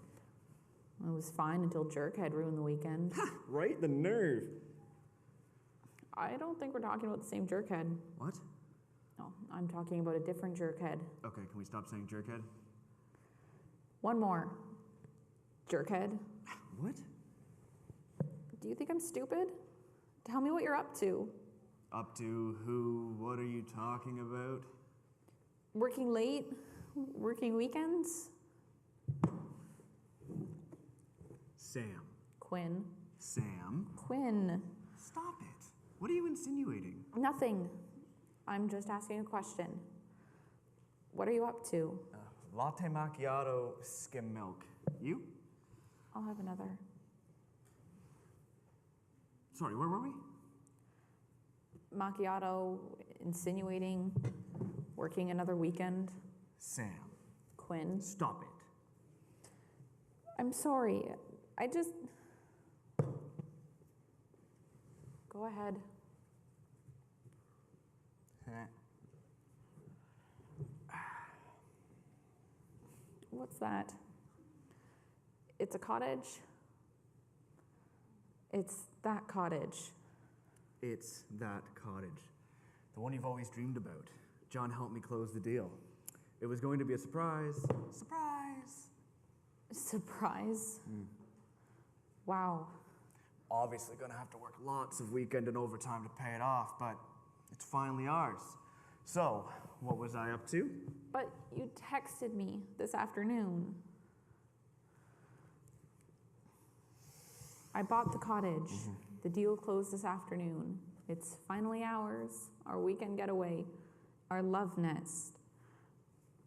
It was fine until Jerkhead ruined the weekend. Right? The nerve. I don't think we're talking about the same Jerkhead. What? No, I'm talking about a different Jerkhead. Okay, can we stop saying Jerkhead? One more. Jerkhead. What? Do you think I'm stupid? Tell me what you're up to. Up to who? What are you talking about? Working late? Working weekends? Sam. Quinn. Sam? Quinn. Stop it. What are you insinuating? Nothing. I'm just asking a question. What are you up to? Latte macchiato, skim milk. You? I'll have another. Sorry, where were we? Macchiato, insinuating, working another weekend. Sam. Quinn. Stop it. I'm sorry. I just... Go ahead. What's that? It's a cottage? It's that cottage. It's that cottage. The one you've always dreamed about. John helped me close the deal. It was going to be a surprise. Surprise! Surprise? Wow. Obviously gonna have to work lots of weekend and overtime to pay it off, but it's finally ours. So, what was I up to? But you texted me this afternoon. I bought the cottage. The deal closed this afternoon. It's finally ours, our weekend getaway, our love nest.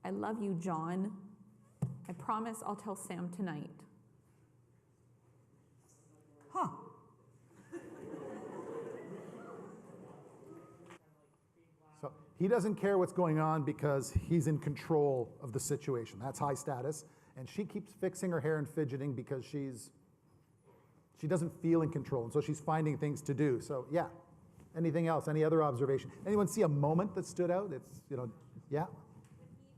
I love you, John. I promise I'll tell Sam tonight. Huh. So he doesn't care what's going on because he's in control of the situation. That's high status. And she keeps fixing her hair and fidgeting because she doesn't feel in control. And so she's finding things to do. So yeah. Anything else? Any other observation? Anyone see a moment that stood out? It's, yeah? When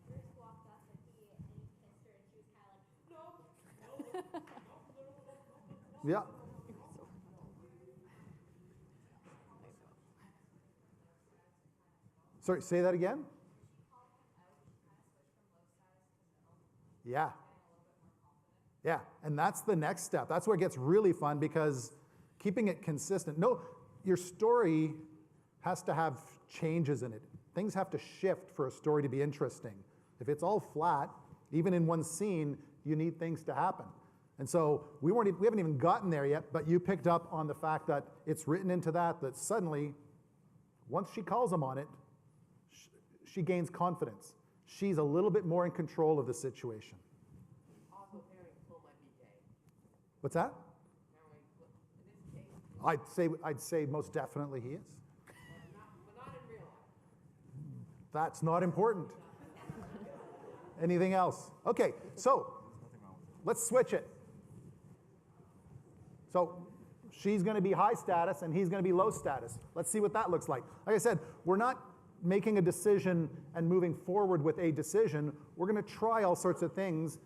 he first walked up and he kissed her and she was kind of like, no. Yeah. Sorry, say that again? Yeah. Yeah, and that's the next step. That's where it gets really fun because keeping it consistent. No, your story has to have changes in it. Things have to shift for a story to be interesting. If it's all flat, even in one scene, you need things to happen. And so we haven't even gotten there yet, but you picked up on the fact that it's written into that suddenly, once she calls him on it, she gains confidence. She's a little bit more in control of the situation. Also, apparently Phil might be gay. What's that? Apparently, in this case, I'd say most definitely he is. but not in real life. That's not important. Anything else? Okay, so let's switch it. So she's going to be high status and he's going to be low status. Let's see what that looks like. Like I said, we're not making a decision and moving forward with a decision. We're going to try all sorts of things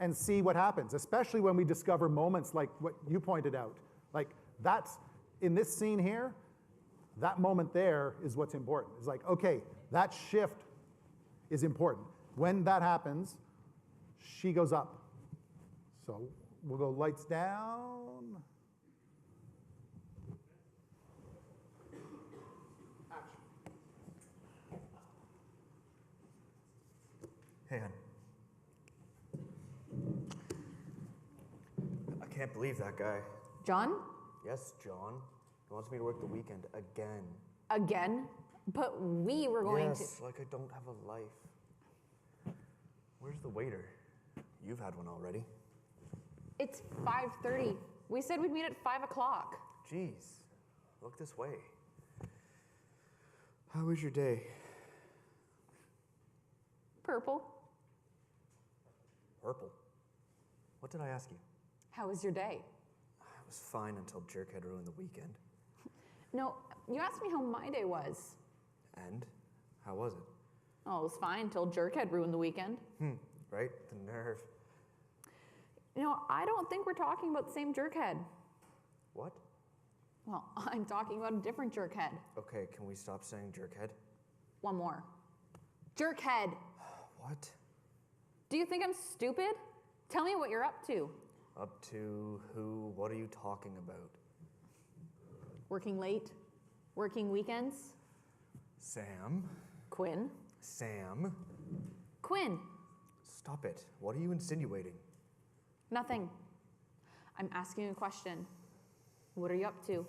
and see what happens, especially when we discover moments like what you pointed out. Like that's, in this scene here, that moment there is what's important. It's like, okay, that shift is important. When that happens, she goes up. So we'll go lights down. Hey, hon. I can't believe that guy. John? Yes, John. He wants me to work the weekend again. Again? But we were going to... Yes, like I don't have a life. Where's the waiter? You've had one already. It's 5:30. We said we'd meet at 5 o'clock. Jeez, look this way. How was your day? Purple. Purple. What did I ask you? How was your day? I was fine until Jerkhead ruined the weekend. No, you asked me how my day was. And? How was it? Oh, it was fine until Jerkhead ruined the weekend. Right? The nerve. You know, I don't think we're talking about the same Jerkhead. What? Well, I'm talking about a different Jerkhead. Okay, can we stop saying Jerkhead? One more. Jerkhead. What? Do you think I'm stupid? Tell me what you're up to. Up to who? What are you talking about? Working late? Working weekends? Sam? Quinn? Sam? Quinn? Stop it. What are you insinuating? Nothing. I'm asking you a question. What are you up to?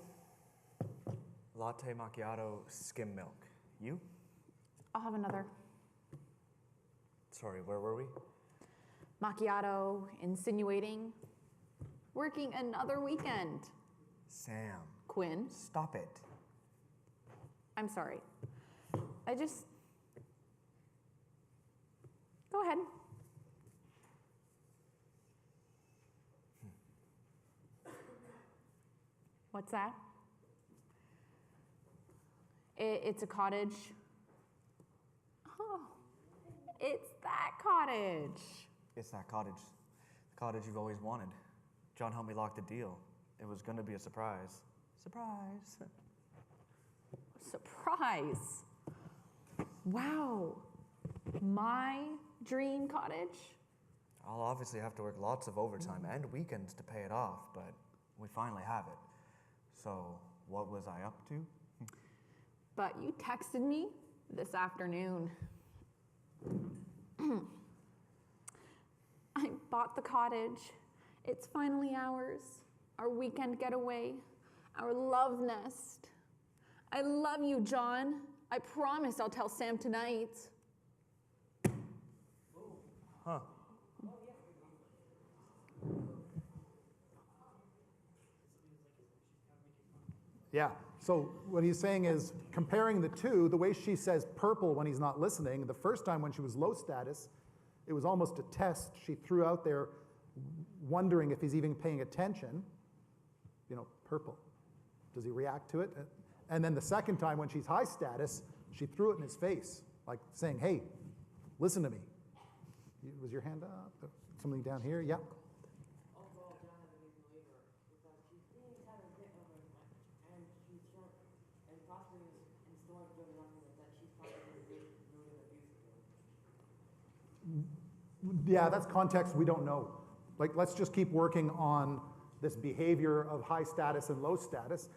Latte macchiato, skim milk. You? I'll have another. Sorry, where were we? Macchiato, insinuating, working another weekend. Sam. Quinn? Stop it. I'm sorry. Go ahead. What's that? It's a cottage. Oh, it's that cottage. It's that cottage. The cottage you've always wanted. John helped me lock the deal. It was going to be a surprise. Surprise. Surprise. Wow. My dream cottage? I'll obviously have to work lots of overtime and weekends to pay it off, but we finally have it. So, what was I up to? But you texted me this afternoon. I bought the cottage. It's finally ours. Our weekend getaway. Our love nest. I love you, John. I promise I'll tell Sam tonight. Huh. Yeah, so what he's saying is, comparing the two, the way she says purple when he's not listening, the first time when she was low status, it was almost a test she threw out there, wondering if he's even paying attention. You know, purple. Does he react to it? And then the second time when she's high status, she threw it in his face, like saying, hey, listen to me. Was your hand up? Something down here? Yeah. Overall, John doesn't even believe her because she's being kind of a bit of a, and she's trying, and possibly installing doing nothing like that. She's probably really abusive. Yeah, that's context we don't know. Like, let's just keep working on this behavior of high status and low status.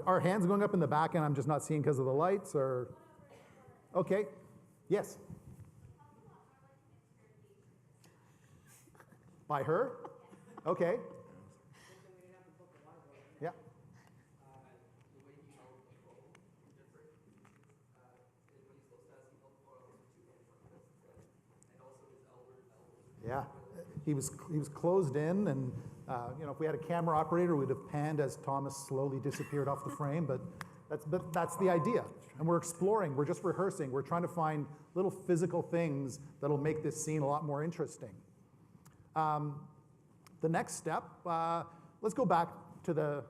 Our hands going up in the back and I'm just not seeing because of the lights, or? Okay, yes. By her? Okay. Yeah. Yeah, he was closed in, and you know, if we had a camera operator, we'd have panned as Thomas slowly disappeared off the frame. But that's the idea, and we're exploring. We're just rehearsing. We're trying to find little physical things that'll make this scene a lot more interesting. The next step, let's go back to the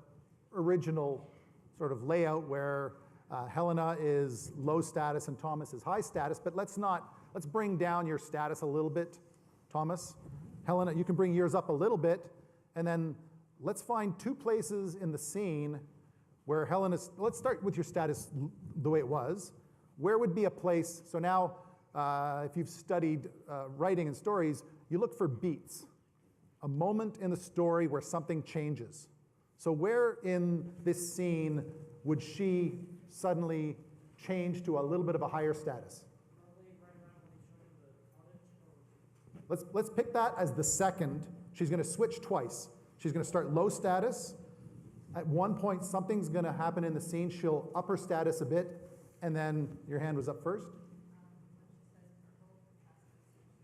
original sort of layout where Helena is low status and Thomas is high status. But let's bring down your status a little bit, Thomas. Helena, you can bring yours up a little bit, and then let's find two places in the scene where Helena's, let's start with your status the way it was. Where would be a place, so now if you've studied writing and stories, you look for beats, a moment in the story where something changes. So where in this scene would she suddenly change to a little bit of a higher status? Probably right around when he showed him the Let's pick that as the second. She's going to switch twice. She's going to start low status. At one point, something's going to happen in the scene. She'll up her status a bit, and then your hand was up first.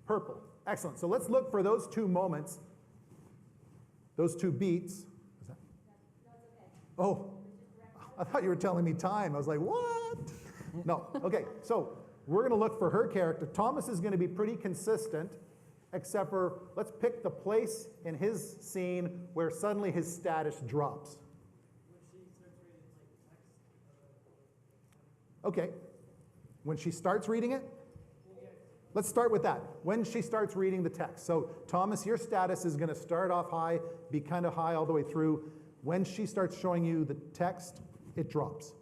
Purple. Excellent. So let's look for those two moments, those two beats. Is that? Oh, I thought you were telling me time. I was like, what? No. Okay, so we're going to look for her character. Thomas is going to be pretty consistent, except for let's pick the place in his scene where suddenly his status drops. Okay. When she starts reading it? Let's start with that. When she starts reading the text. So, Thomas, your status is going to start off high, be kind of high all the way through. When she starts showing you the text, it drops.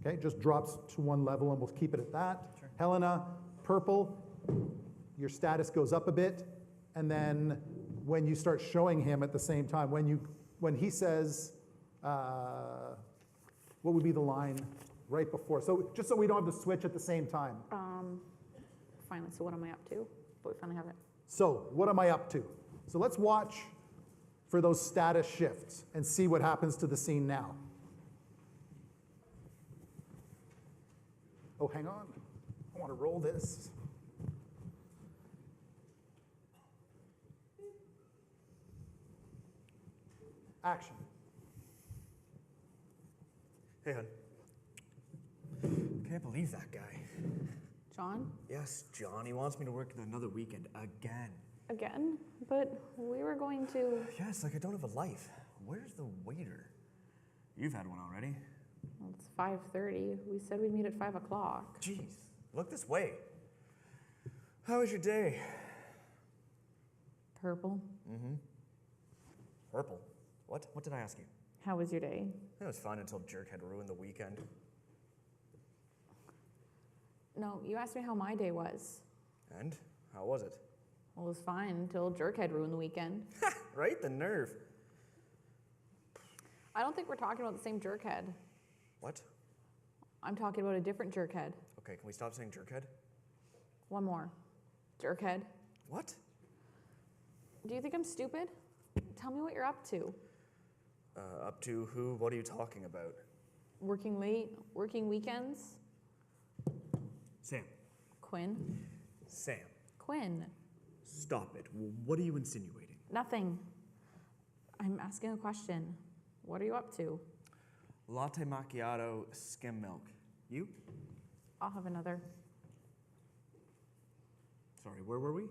Okay, just drops to one level, and we'll keep it at that. Sure. Helena, purple, your status goes up a bit, and then when you start showing him at the same time, when he says, what would be the line right before? So just so we don't have to switch at the same time. Finally, so what am I up to? But we finally have it. So what am I up to? So let's watch for those status shifts and see what happens to the scene now. Oh, hang on. I want to roll this. Action. Hey, hon. Can't believe that guy. John? Yes, John. He wants me to work another weekend again. Again? But we were going to... Yes, like I don't have a life. Where's the waiter? You've had one already. Well, it's 5:30. We said we'd meet at 5 o'clock. Jeez, look this way. How was your day? Purple. Mm-hmm. Purple? What did I ask you? How was your day? It was fine until Jerk had ruined the weekend. No, you asked me how my day was. And? How was it? Well, it was fine until Jerkhead ruined the weekend. Right? The nerve. I don't think we're talking about the same Jerkhead. What? I'm talking about a different Jerkhead. Okay, can we stop saying Jerkhead? One more. Jerkhead. What? Do you think I'm stupid? Tell me what you're up to. Up to who? What are you talking about? Working late? Working weekends? Sam. Quinn? Sam. Quinn. Stop it. What are you insinuating? Nothing. I'm asking a question. What are you up to? Latte macchiato, skim milk. You? I'll have another. Sorry, where were we?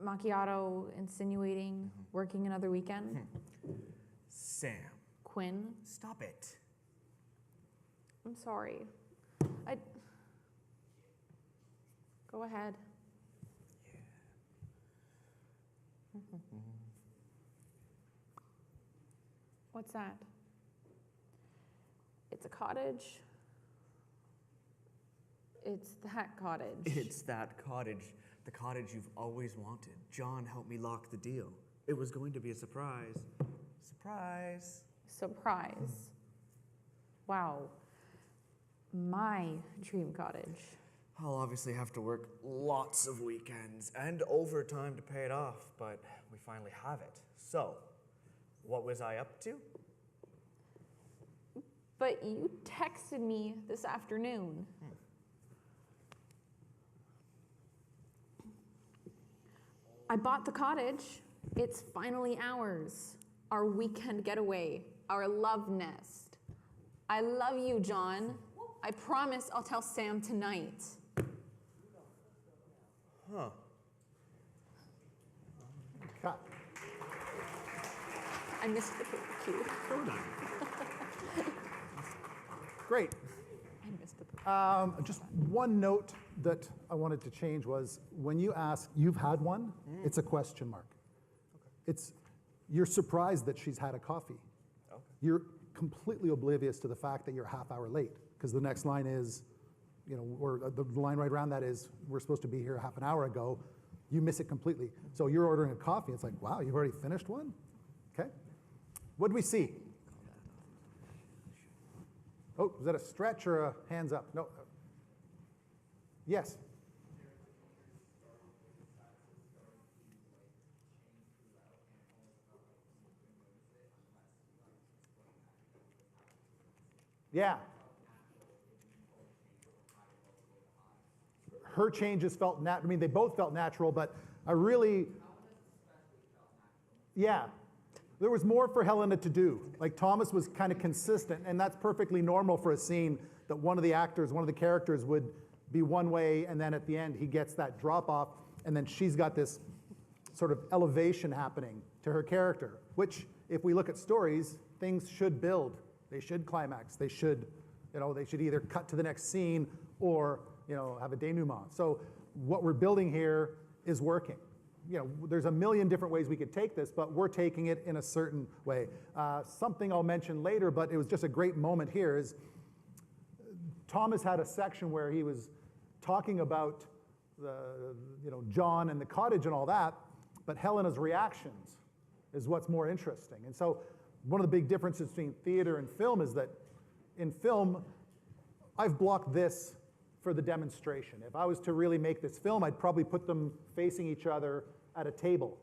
Macchiato, insinuating, working another weekend. Sam. Quinn. Stop it. I'm sorry. Go ahead. What's that? It's a cottage. It's that cottage. It's that cottage. The cottage you've always wanted. John helped me lock the deal. It was going to be a surprise. Surprise. Surprise. Wow. My dream cottage. I'll obviously have to work lots of weekends and overtime to pay it off, but we finally have it. So, what was I up to? But you texted me this afternoon. I bought the cottage. It's finally ours. Our weekend getaway. Our love nest. I love you, John. I promise I'll tell Sam tonight. Huh. Cut. I missed the cue. So done. Great. I missed the Just one note that I wanted to change was when you ask, you've had one, it's a question mark. Okay. You're surprised that she's had a coffee. Okay. You're completely oblivious to the fact that you're a half hour late because the next line is, or the line right around that is, we're supposed to be here half an hour ago. You miss it completely. So you're ordering a coffee. It's like, wow, you've already finished one? Okay. What do we see? Oh, is that a stretch or a hands up? No. Yes. Yeah. Her changes felt I mean, they both felt natural, but I really, yeah. There was more for Helena to do. Like, Thomas was kind of consistent, and that's perfectly normal for a scene that one of the actors, one of the characters would be one way, and then at the end he gets that drop off, and then she's got this sort of elevation happening to her character, which, if we look at stories, things should build. They should climax. They should, they should either cut to the next scene or, have a denouement. So what we're building here is working. There's a million different ways we could take this, but we're taking it in a certain way. Something I'll mention later, but it was just a great moment here, is Thomas had a section where he was talking about John and the cottage and all that, but Helena's reactions is what's more interesting. And so one of the big differences between theater and film is that in film, I've blocked this for the demonstration. If I was to really make this film, I'd probably put them facing each other at a table.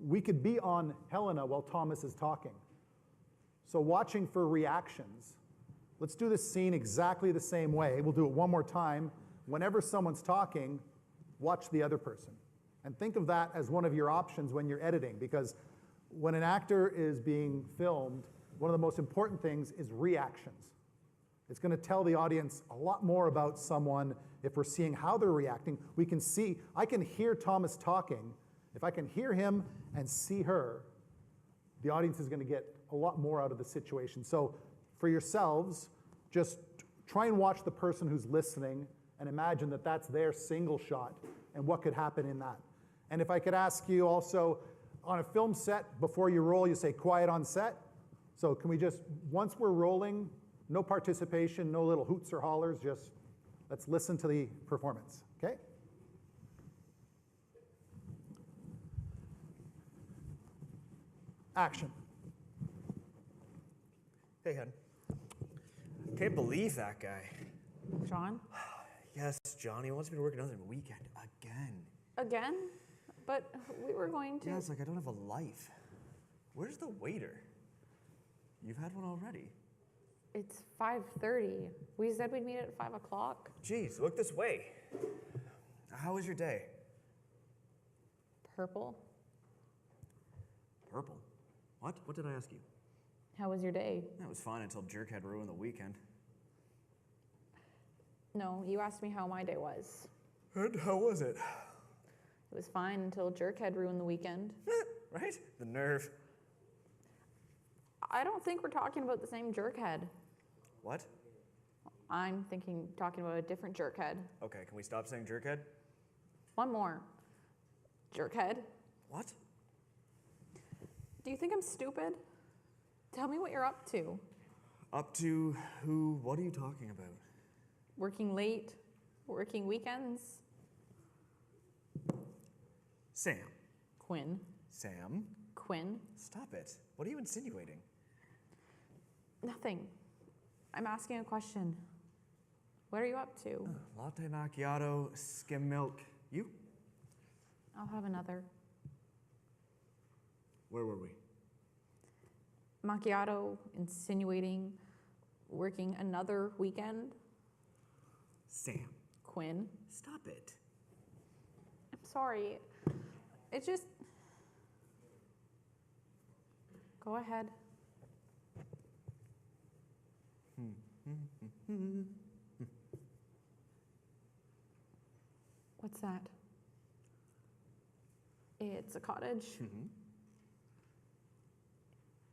We could be on Helena while Thomas is talking. So watching for reactions, let's do this scene exactly the same way. We'll do it one more time. Whenever someone's talking, watch the other person. And think of that as one of your options when you're editing, because when an actor is being filmed, one of the most important things is reactions. It's going to tell the audience a lot more about someone if we're seeing how they're reacting. We can see, I can hear Thomas talking. If I can hear him and see her, the audience is going to get a lot more out of the situation. So for yourselves, just try and watch the person who's listening and imagine that that's their single shot and what could happen in that. And if I could ask you also, on a film set, before you roll, you say quiet on set. So can we just, once we're rolling, no participation, no little hoots or hollers, just let's listen to the performance, okay? Action. Hey, hon. Can't believe that guy. John? Yes, Johnny wants me to work another weekend again. Again? But we were going to... Yeah, it's like I don't have a life. Where's the waiter? You've had one already. It's 5:30. We said we'd meet at 5 o'clock. Jeez, look this way. How was your day? Purple. Purple? What? What did I ask you? How was your day? That was fine until Jerkhead ruined the weekend. No, you asked me how my day was. And how was it? It was fine until Jerkhead ruined the weekend. Right? The nerve. I don't think we're talking about the same Jerkhead. What? I'm talking about a different Jerkhead. Okay, can we stop saying Jerkhead? One more. Jerkhead. What? Do you think I'm stupid? Tell me what you're up to. Up to who? What are you talking about? Working late? Working weekends? Sam. Quinn. Sam? Quinn. Stop it. What are you insinuating? Nothing. I'm asking a question. What are you up to? Latte macchiato, skim milk. You? I'll have another. Where were we? Macchiato, insinuating, working another weekend. Sam. Quinn. Stop it. I'm sorry. It just... Go ahead. What's that? It's a cottage.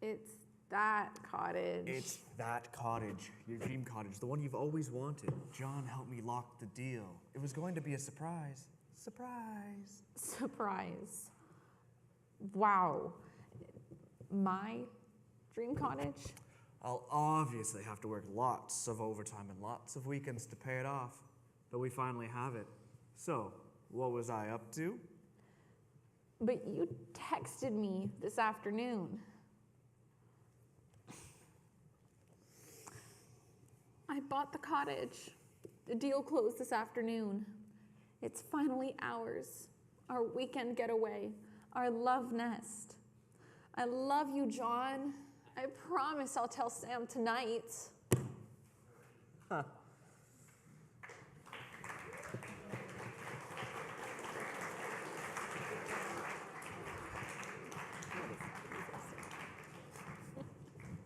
It's that cottage. It's that cottage, your dream cottage, the one you've always wanted. John helped me lock the deal. It was going to be a surprise. Surprise. Surprise. Wow. My dream cottage? I'll obviously have to work lots of overtime and lots of weekends to pay it off, but we finally have it. So, what was I up to? But you texted me this afternoon. I bought the cottage. The deal closed this afternoon. It's finally ours. Our weekend getaway. Our love nest. I love you, John. I promise I'll tell Sam tonight.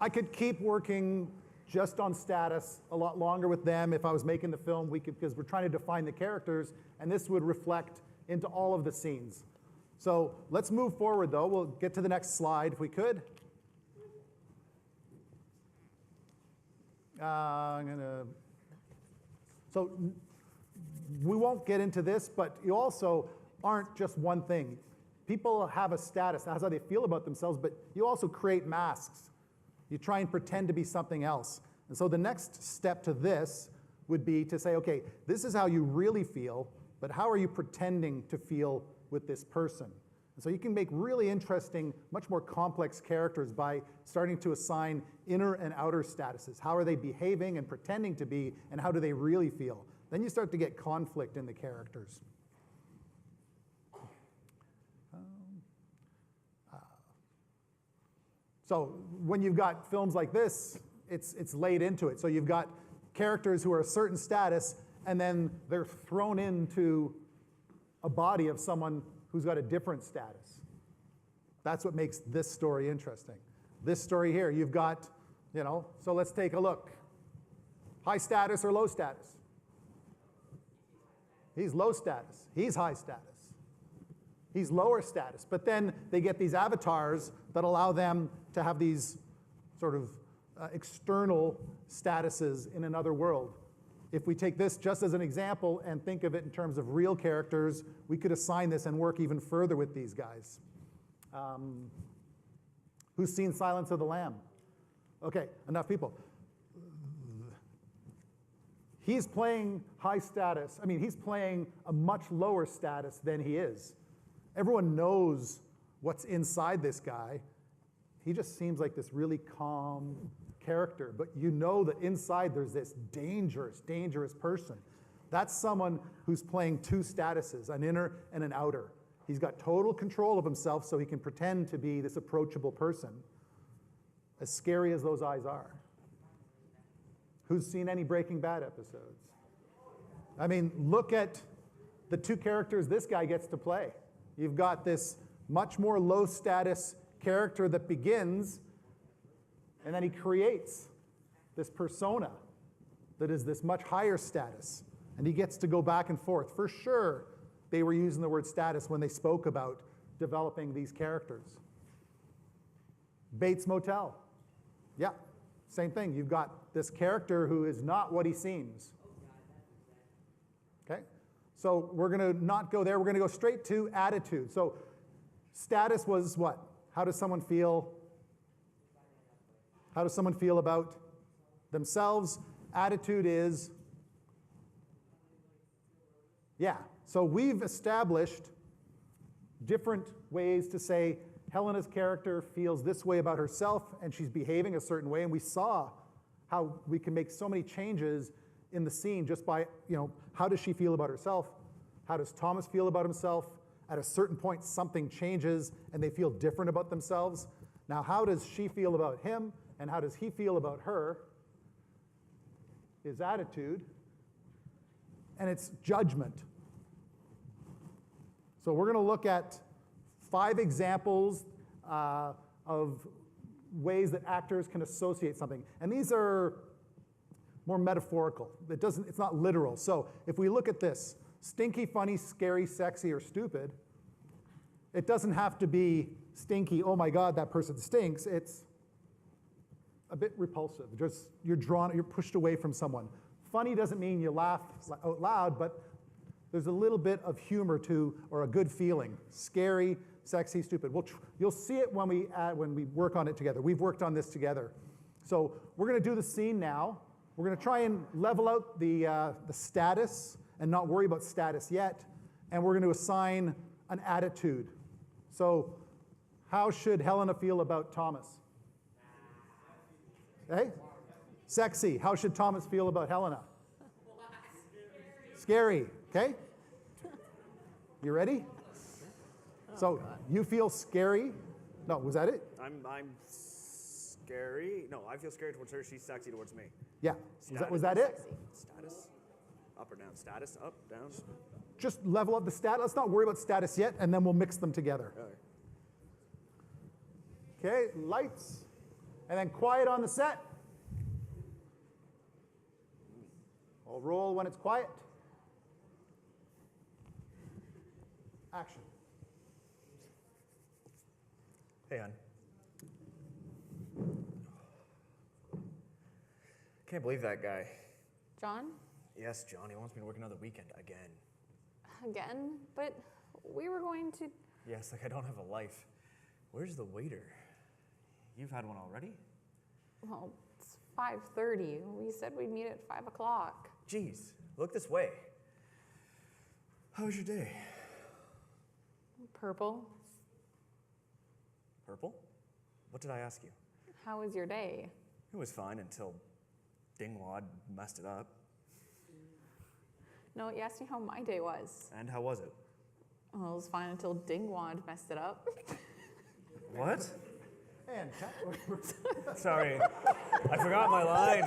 I could keep working just on status a lot longer with them if I was making the film, because we're trying to define the characters, and this would reflect into all of the scenes. So let's move forward, though. We'll get to the next slide, if we could. So we won't get into this, but you also aren't just one thing. People have a status, that's how they feel about themselves, but you also create masks. You try and pretend to be something else. And so the next step to this would be to say, okay, this is how you really feel, but how are you pretending to feel with this person? And so you can make really interesting, much more complex characters by starting to assign inner and outer statuses. How are they behaving and pretending to be, and how do they really feel? Then you start to get conflict in the characters. So when you've got films like this, it's laid into it. So you've got characters who are a certain status, and then they're thrown into a body of someone who's got a different status. That's what makes this story interesting. This story here, you've got, so let's take a look. High status or low status? He's low status. He's high status. He's lower status. But then they get these avatars that allow them to have these sort of external statuses in another world. If we take this just as an example and think of it in terms of real characters, we could assign this and work even further with these guys. Who's seen Silence of the Lamb? Okay, enough people. He's playing high status. I mean, he's playing a much lower status than he is. Everyone knows what's inside this guy. He just seems like this really calm character, but you know that inside there's this dangerous, dangerous person. That's someone who's playing two statuses, an inner and an outer. He's got total control of himself, so he can pretend to be this approachable person, as scary as those eyes are. Who's seen any Breaking Bad episodes? I mean, look at the two characters this guy gets to play. You've got this much more low status character that begins, and then he creates this persona that is this much higher status, and he gets to go back and forth. For sure, they were using the word status when they spoke about developing these characters. Bates Motel. Yeah, same thing. You've got this character who is not what he seems. Okay? So we're going to not go there. We're going to go straight to attitude. So status was what? How does someone feel? How does someone feel about themselves? Attitude is, yeah. So we've established different ways to say Helena's character feels this way about herself and she's behaving a certain way. And we saw how we can make so many changes in the scene just by, how does she feel about herself? How does Thomas feel about himself? At a certain point, something changes and they feel different about themselves. Now, how does she feel about him and how does he feel about her? Is attitude. And it's judgment. So we're going to look at 5 examples of ways that actors can associate something. And these are more metaphorical. It's not literal. So if we look at this, stinky, funny, scary, sexy, or stupid, it doesn't have to be stinky, oh my God, that person stinks. It's a bit repulsive. Just you're pushed away from someone. Funny doesn't mean you laugh out loud, but there's a little bit of humor to, or a good feeling. Scary, sexy, stupid. You'll see it when we work on it together. We've worked on this together. So we're going to do the scene now. We're going to try and level out the status and not worry about status yet. And we're going to assign an attitude. So how should Helena feel about Thomas? Okay? Sexy. How should Thomas feel about Helena? Scary. Okay? You ready? So you feel scary. No, was that it? I'm scary. No, I feel scary towards her. She's sexy towards me. Yeah. Was that it? Status? Up or down? Status? Up, down? Just level up the stat. Let's not worry about status yet, and then we'll mix them together. Okay, lights. And then quiet on the set. I'll roll when it's quiet. Action. Hey, hon. Can't believe that guy. John? Yes, John, he wants me to work another weekend again. Again? But we were going to... Yes, like I don't have a life. Where's the waiter? You've had one already? Well, it's 5:30. We said we'd meet at 5 o'clock. Jeez, look this way. How was your day? Purple. Purple? What did I ask you? How was your day? It was fine until Dingwad messed it up. No, you asked me how my day was. And how was it? Well, it was fine until Dingwad messed it up. What? And cut. Sorry, I forgot my line.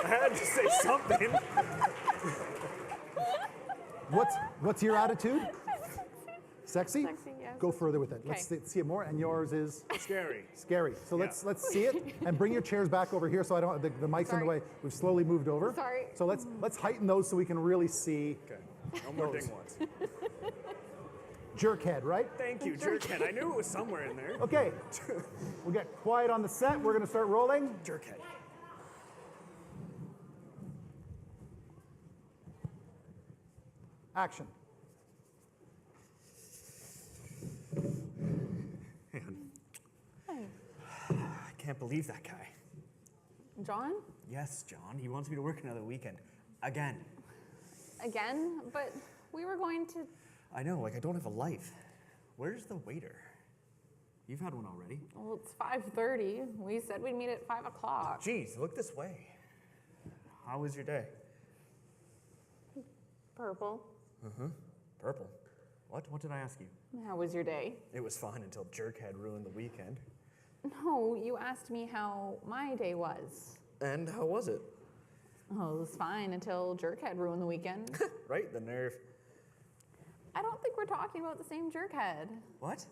I had to say something. What's your attitude? Sexy? Sexy, yes. Go further with it. Let's see it more. And yours is Scary. scary. So let's see it and bring your chairs back over here so I don't the mic's in the way. We've slowly moved over. Sorry. So let's heighten those so we can really see. Okay, no more Dingwads. Jerkhead, right? Thank you, Jerkhead. I knew it was somewhere in there. Okay. We'll get quiet on the set. We're going to start rolling. Jerkhead. Action. Man, Hey. I can't believe that guy. John? Yes, John, he wants me to work another weekend. Again. Again? But we were going to... I know, like I don't have a life. Where's the waiter? You've had one already. Well, it's 5:30. We said we'd meet at 5 o'clock. Jeez, look this way. How was your day? Purple. Purple. What did I ask you? How was your day? It was fine until Jerkhead ruined the weekend. No, you asked me how my day was. And how was it? Oh, it was fine until Jerkhead ruined the weekend. Right, the nerve. I don't think we're talking about the same Jerkhead. What?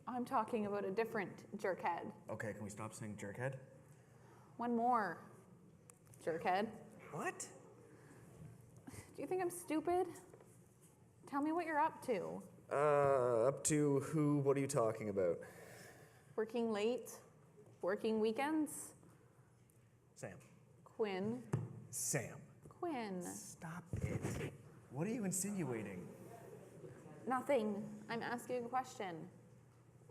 I'm talking about a different Jerkhead. Okay, can we stop saying Jerkhead? One more Jerkhead. What? Do you think I'm stupid? Tell me what you're up to. Up to who? What are you talking about? Working late? Working weekends? Sam. Quinn. Sam. Quinn. Stop it. What are you insinuating? Nothing. I'm asking a question.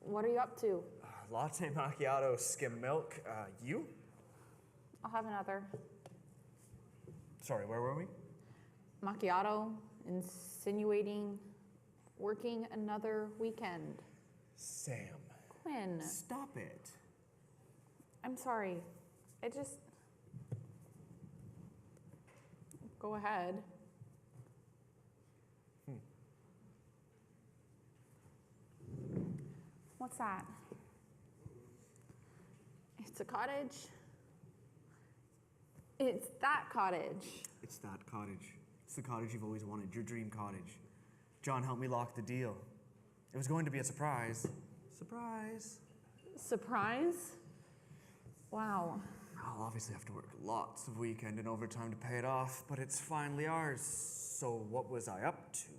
What are you up to? Latte macchiato, skim milk. You? I'll have another. Sorry, where were we? Macchiato, insinuating, working another weekend. Sam. Quinn. Stop it. I'm sorry. It just... Go ahead. What's that? It's a cottage. It's that cottage. It's that cottage. It's the cottage you've always wanted, your dream cottage. John helped me lock the deal. It was going to be a surprise. Surprise. Surprise? Wow. I'll obviously have to work lots of weekend and overtime to pay it off, but it's finally ours. So what was I up to?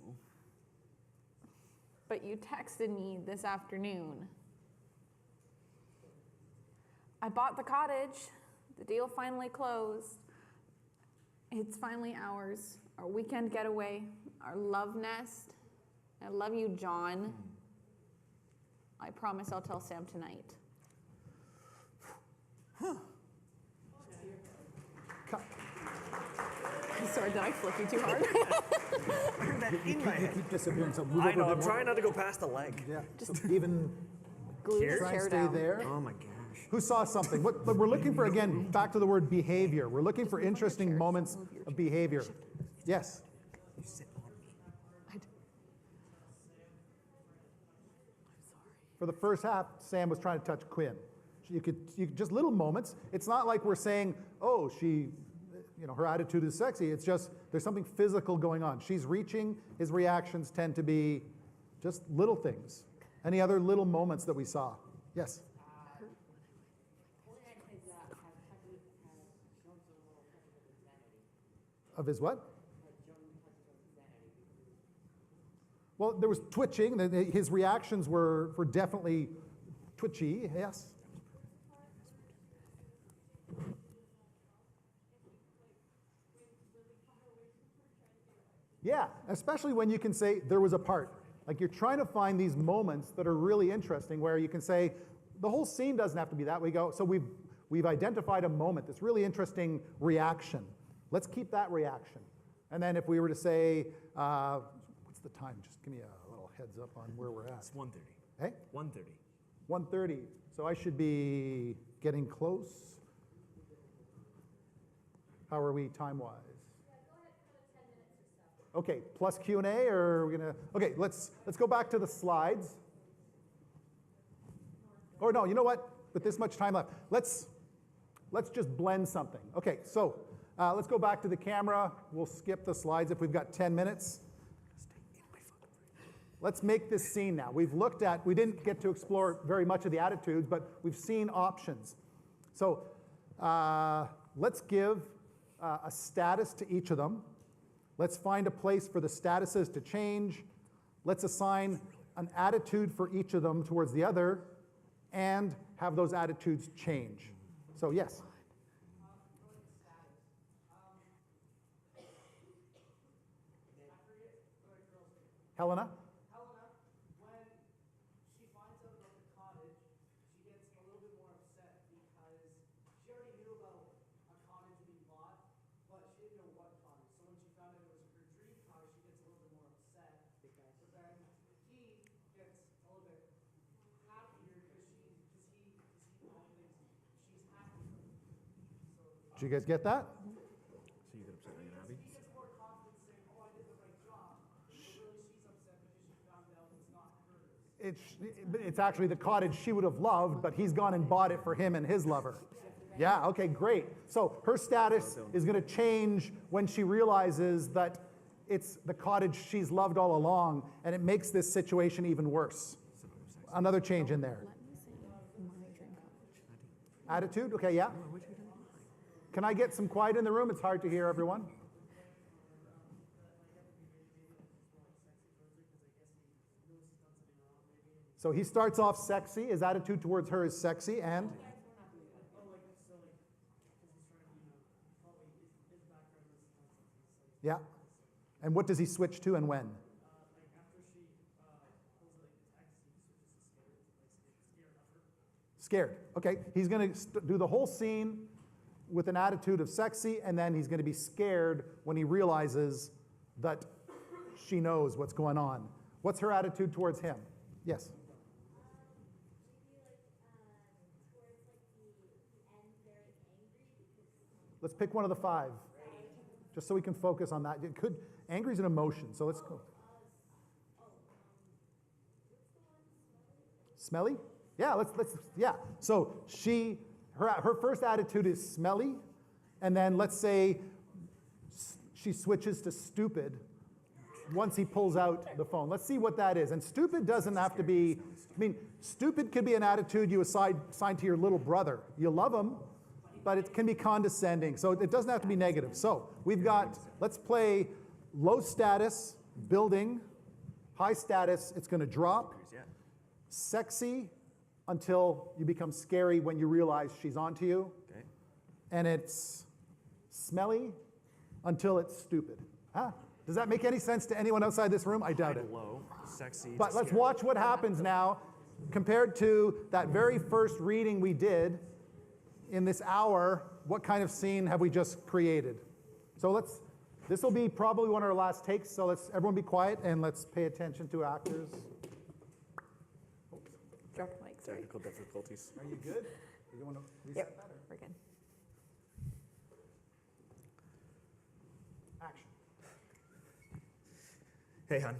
But you texted me this afternoon. I bought the cottage. The deal finally closed. It's finally ours. Our weekend getaway, our love nest. I love you, John. I promise I'll tell Sam tonight. Sorry, did I flick you too hard? I heard that in my head. Keep disappearing. So move I over know, a bit I'm more. trying not to go past the leg. Yeah. Just even Glue the try and chair stay down. there. Oh my gosh. Who saw something? What we're looking for, again, back to the word behavior. We're looking for interesting moments of behavior. Yes. You sit on me. I'm for the first half, Sam was trying to touch Quinn. You could just little moments. It's not like we're saying, oh, her attitude is sexy. It's just there's something physical going on. She's reaching. His reactions tend to be just little things. Any other little moments that we saw? Yes? Of his what? Well, there was twitching. His reactions were definitely twitchy, yes? Yeah, especially when you can say there was a part. Like you're trying to find these moments that are really interesting where you can say, the whole scene doesn't have to be that. So we've identified a moment, this really interesting reaction. Let's keep that reaction. And then if we were to say, what's the time? Just give me a little heads up on where we're at. It's 1:30. Hey? 1:30. 1:30. So I should be getting close. How are we time-wise? Okay, plus Q&A, or are we gonna? Okay, let's go back to the slides. Or no, you know what? With this much time left, let's just blend something. Okay, so let's go back to the camera. We'll skip the slides if we've got 10 minutes. Let's make this scene now. We didn't get to explore very much of the attitudes, but we've seen options. So let's give a status to each of them. Let's find a place for the statuses to change. Let's assign an attitude for each of them towards the other and have those attitudes change. So yes? Helena? When she finds out about the cottage, she gets a little bit more upset because she already knew about a cottage being bought, but she didn't know what cottage. So when she found out it was her dream cottage, she gets a little bit more upset. But then he gets a little bit happier because he all thinks she's happy. Did you guys get that? So you get upset when you're happy? He gets more confident saying, oh, I did the right job. But really she's upset because she found out it's not hers. It's actually the cottage she would have loved, but he's gone and bought it for him and his lover. Yeah, okay, great. So her status is going to change when she realizes that it's the cottage she's loved all along, and it makes this situation even worse. Another change in there. Attitude, okay, yeah. Can I get some quiet in the room? It's hard to hear everyone. So he starts off sexy. His attitude towards her is sexy, and? Yeah. And what does he switch to and when? Scared. Okay, he's going to do the whole scene with an attitude of sexy, and then he's going to be scared when he realizes that she knows what's going on. What's her attitude towards him? Yes? Let's pick one of the five, just so we can focus on that. Angry is an emotion, so let's go. Smelly? Yeah, yeah. So her first attitude is smelly, and then let's say she switches to stupid once he pulls out the phone. Let's see what that is. And stupid doesn't have to be, stupid could be an attitude you assign to your little brother. You love him, but it can be condescending. So it doesn't have to be negative. So let's play low status, building, high status, it's going to drop, sexy, until you become scary when you realize she's onto you. Okay. And it's smelly until it's stupid. Huh? Does that make any sense to anyone outside this room? I doubt it. Low, sexy. But let's watch what happens now compared to that very first reading we did in this hour. What kind of scene have we just created? So this will be probably one of our last takes, so let's everyone be quiet and let's pay attention to actors. Drop the mic, sorry. Technical difficulties. Are you good? You want to reset that? We're good. Action. Hey, hon.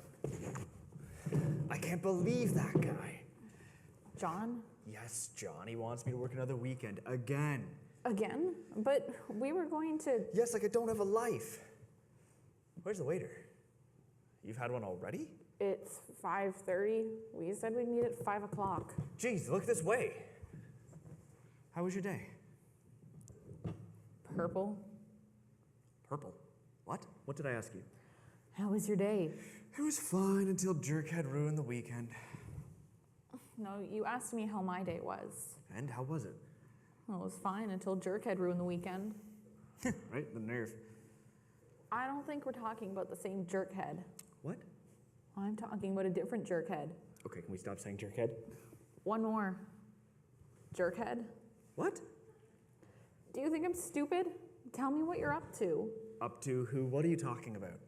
I can't believe that guy. John? Yes, John, he wants me to work another weekend again. Again? But we were going to... Yes, like I don't have a life. Where's the waiter? You've had one already? It's 5:30. We said we'd meet at 5 o'clock. Jeez, look this way. How was your day? Purple. Purple. What? What did I ask you? How was your day? It was fine until Jerkhead ruined the weekend. No, you asked me how my day was. And how was it? Well, it was fine until Jerkhead ruined the weekend. Right? The nerve. I don't think we're talking about the same Jerkhead. What? I'm talking about a different Jerkhead. Okay, can we stop saying Jerkhead? One more. Jerkhead? What? Do you think I'm stupid? Tell me what you're up to. Up to who? What are you talking about?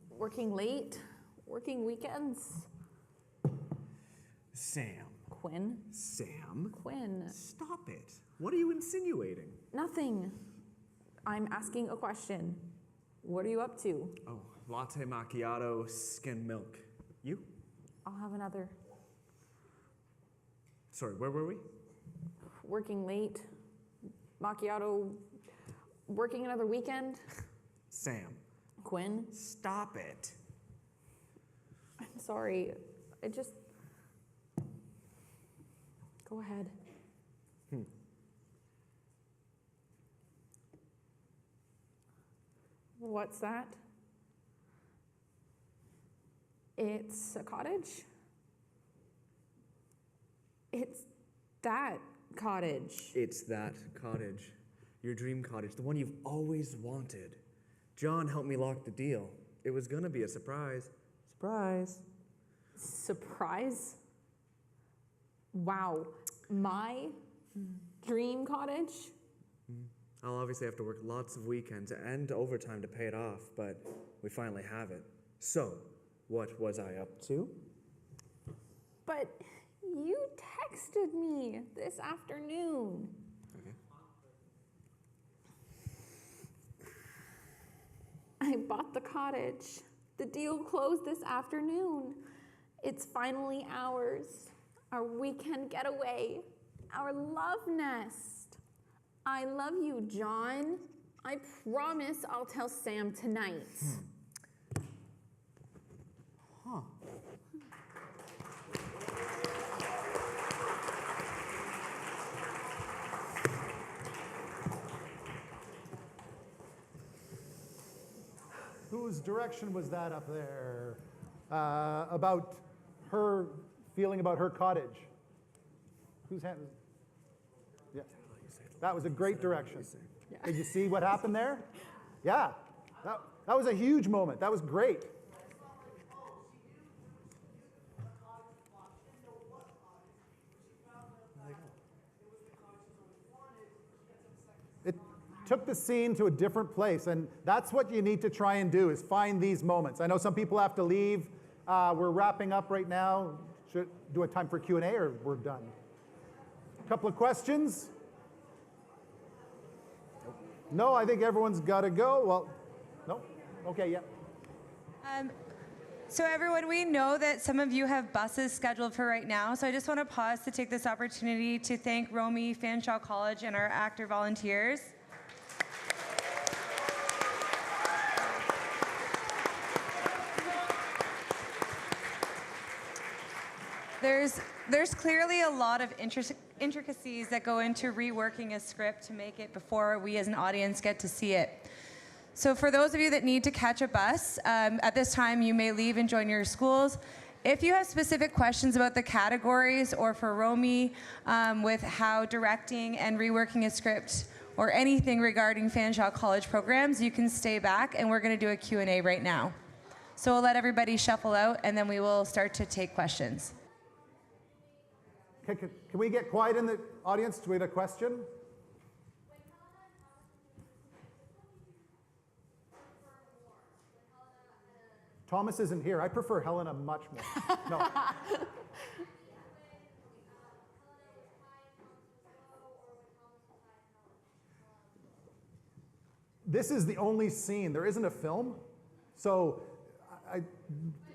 Working late? Working weekends? Sam. Quinn? Sam? Quinn? Stop it. What are you insinuating? Nothing. I'm asking a question. What are you up to? Oh, latte macchiato, skim milk. You? I'll have another. Sorry, where were we? Working late? Macchiato? Working another weekend? Sam. Quinn? Stop it. I'm sorry. I just... Go ahead. What's that? It's a cottage? It's that cottage. It's that cottage. Your dream cottage, the one you've always wanted. John helped me lock the deal. It was gonna be a surprise. Surprise. Surprise? Wow. My dream cottage? I'll obviously have to work lots of weekends and overtime to pay it off, but we finally have it. So, what was I up to? But you texted me this afternoon. Okay. I bought the cottage. The deal closed this afternoon. It's finally ours. Our weekend getaway. Our love nest. I love you, John. I promise I'll tell Sam tonight. Huh. Whose direction was that up there? About her feeling about her cottage. Whose hand? Yeah. That was a great direction. Did you see what happened there? Yeah. That was a huge moment. That was great. It took the scene to a different place, and that's what you need to try and do, is find these moments. I know some people have to leave. We're wrapping up right now. Should do a time for Q&A, or we're done? A couple of questions? No, I think everyone's got to go. Well, no? Okay, yeah. So everyone, we know that some of you have buses scheduled for right now, so I just want to pause to take this opportunity to thank Romy, Fanshawe College, and our actor volunteers. There's clearly a lot of intricacies that go into reworking a script to make it before we as an audience get to see it. So for those of you that need to catch a bus, at this time you may leave and join your schools. If you have specific questions about the categories or for Romy with how directing and reworking a script or anything regarding Fanshawe College programs, you can stay back and we're going to do a Q&A right now. So we'll let everybody shuffle out and then we will start to take questions. Can we get quiet in the audience? Do we have a question? Thomas isn't here. I prefer Helena much more. No. This is the only scene. There isn't a film. So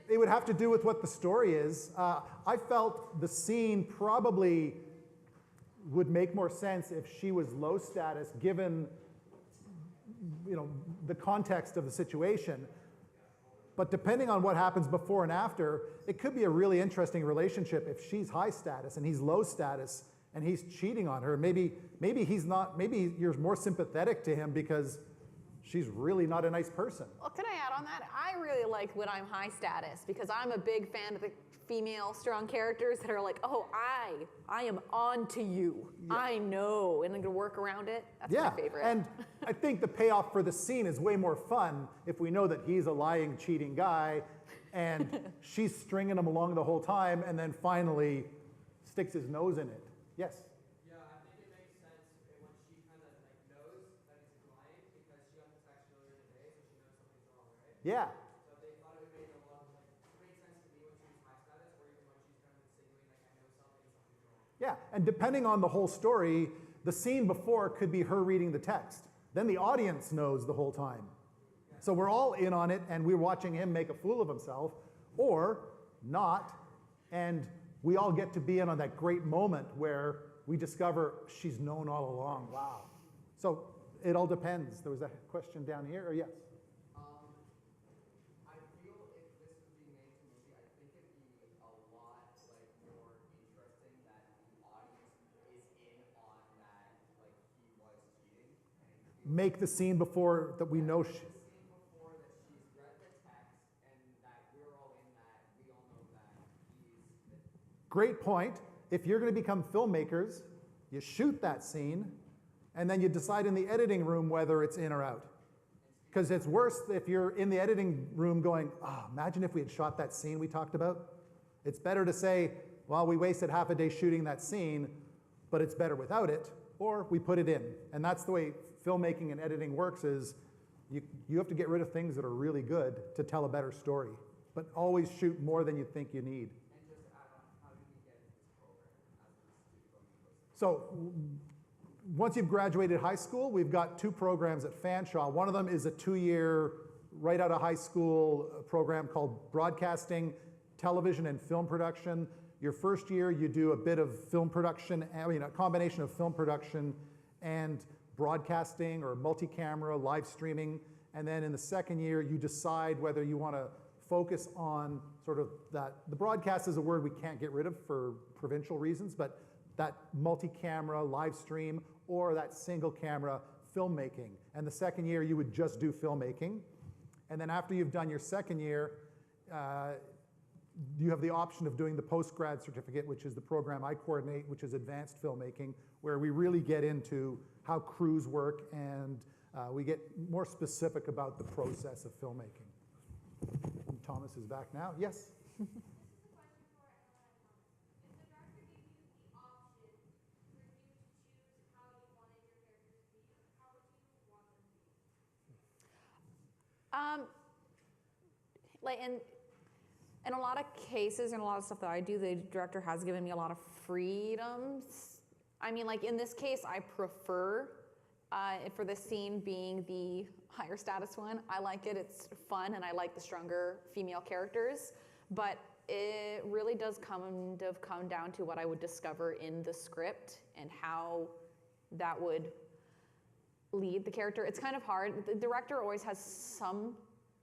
it would have to do with what the story is. I felt the scene probably would make more sense if she was low status, given the context of the situation. But depending on what happens before and after, it could be a really interesting relationship if she's high status and he's low status and he's cheating on her. Maybe he's not. Maybe you're more sympathetic to him because she's really not a nice person. Well, can I add on that? I really like when I'm high status because I'm a big fan of the female strong characters that are like, oh, I am on to you. Yeah. I know, and I'm gonna work around it. That's my favorite. And I think the payoff for the scene is way more fun if we know that he's a lying, cheating guy and she's stringing him along the whole time and then finally sticks his nose in it. Yes? Yeah, I think it makes sense when she kind of knows that he's lying because she got the text earlier in the day, so she knows something's wrong, right? Yeah. So they thought it made a lot of it made sense to me when she was high status, or even when she's kind of insinuating I know something's wrong. Yeah, and depending on the whole story, the scene before could be her reading the text. Then the audience knows the whole time. So we're all in on it, and we're watching him make a fool of himself, or not, and we all get to be in on that great moment where we discover she's known all along. Wow. So it all depends. There was a question down here, or yes? I feel if this was being made to movie, I think it'd be a lot more interesting that the audience is in on that, he was cheating. Make the scene before that we know The scene before that she's read the text and that we're all in that, we all know that he's. Great point. If you're going to become filmmakers, you shoot that scene, and then you decide in the editing room whether it's in or out. Because it's worse if you're in the editing room going, imagine if we had shot that scene we talked about. It's better to say, well, we wasted half a day shooting that scene, but it's better without it, or we put it in. And that's the way filmmaking and editing works is you have to get rid of things that are really good to tell a better story. But always shoot more than you think you need. So once you've graduated high school, we've got 2 programs at Fanshawe. One of them is a 2-year, right out of high school program called Broadcasting, Television, and Film Production. Your first year, you do a bit of film production, a combination of film production and broadcasting or multi-camera, live streaming. And then in the second year, you decide whether you want to focus on sort of that. The broadcast is a word we can't get rid of for provincial reasons, but that multi-camera live stream or that single camera filmmaking. And the second year you would just do filmmaking. And then after you've done your second year, you have the option of doing the post-grad certificate, which is the program I coordinate, which is advanced filmmaking, where we really get into how crews work and we get more specific about the process of filmmaking. Thomas is back now. Yes? In a lot of cases, in a lot of stuff that I do, the director has given me a lot of freedoms. I mean, in this case, I prefer for this scene being the higher status one. I like it, it's fun, and I like the stronger female characters. But it really does come down to what I would discover in the script and how that would lead the character. It's kind of hard. The director always has some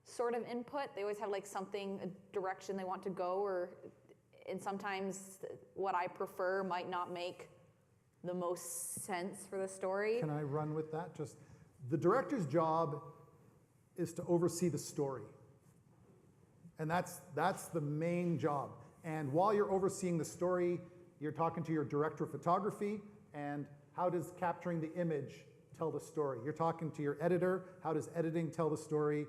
sort of input. They always have something, a direction they want to go, and sometimes what I prefer might not make the most sense for the story. Can I run with that? Just the director's job is to oversee the story. And that's the main job. And while you're overseeing the story, you're talking to your director of photography and how does capturing the image tell the story. You're talking to your editor, how does editing tell the story?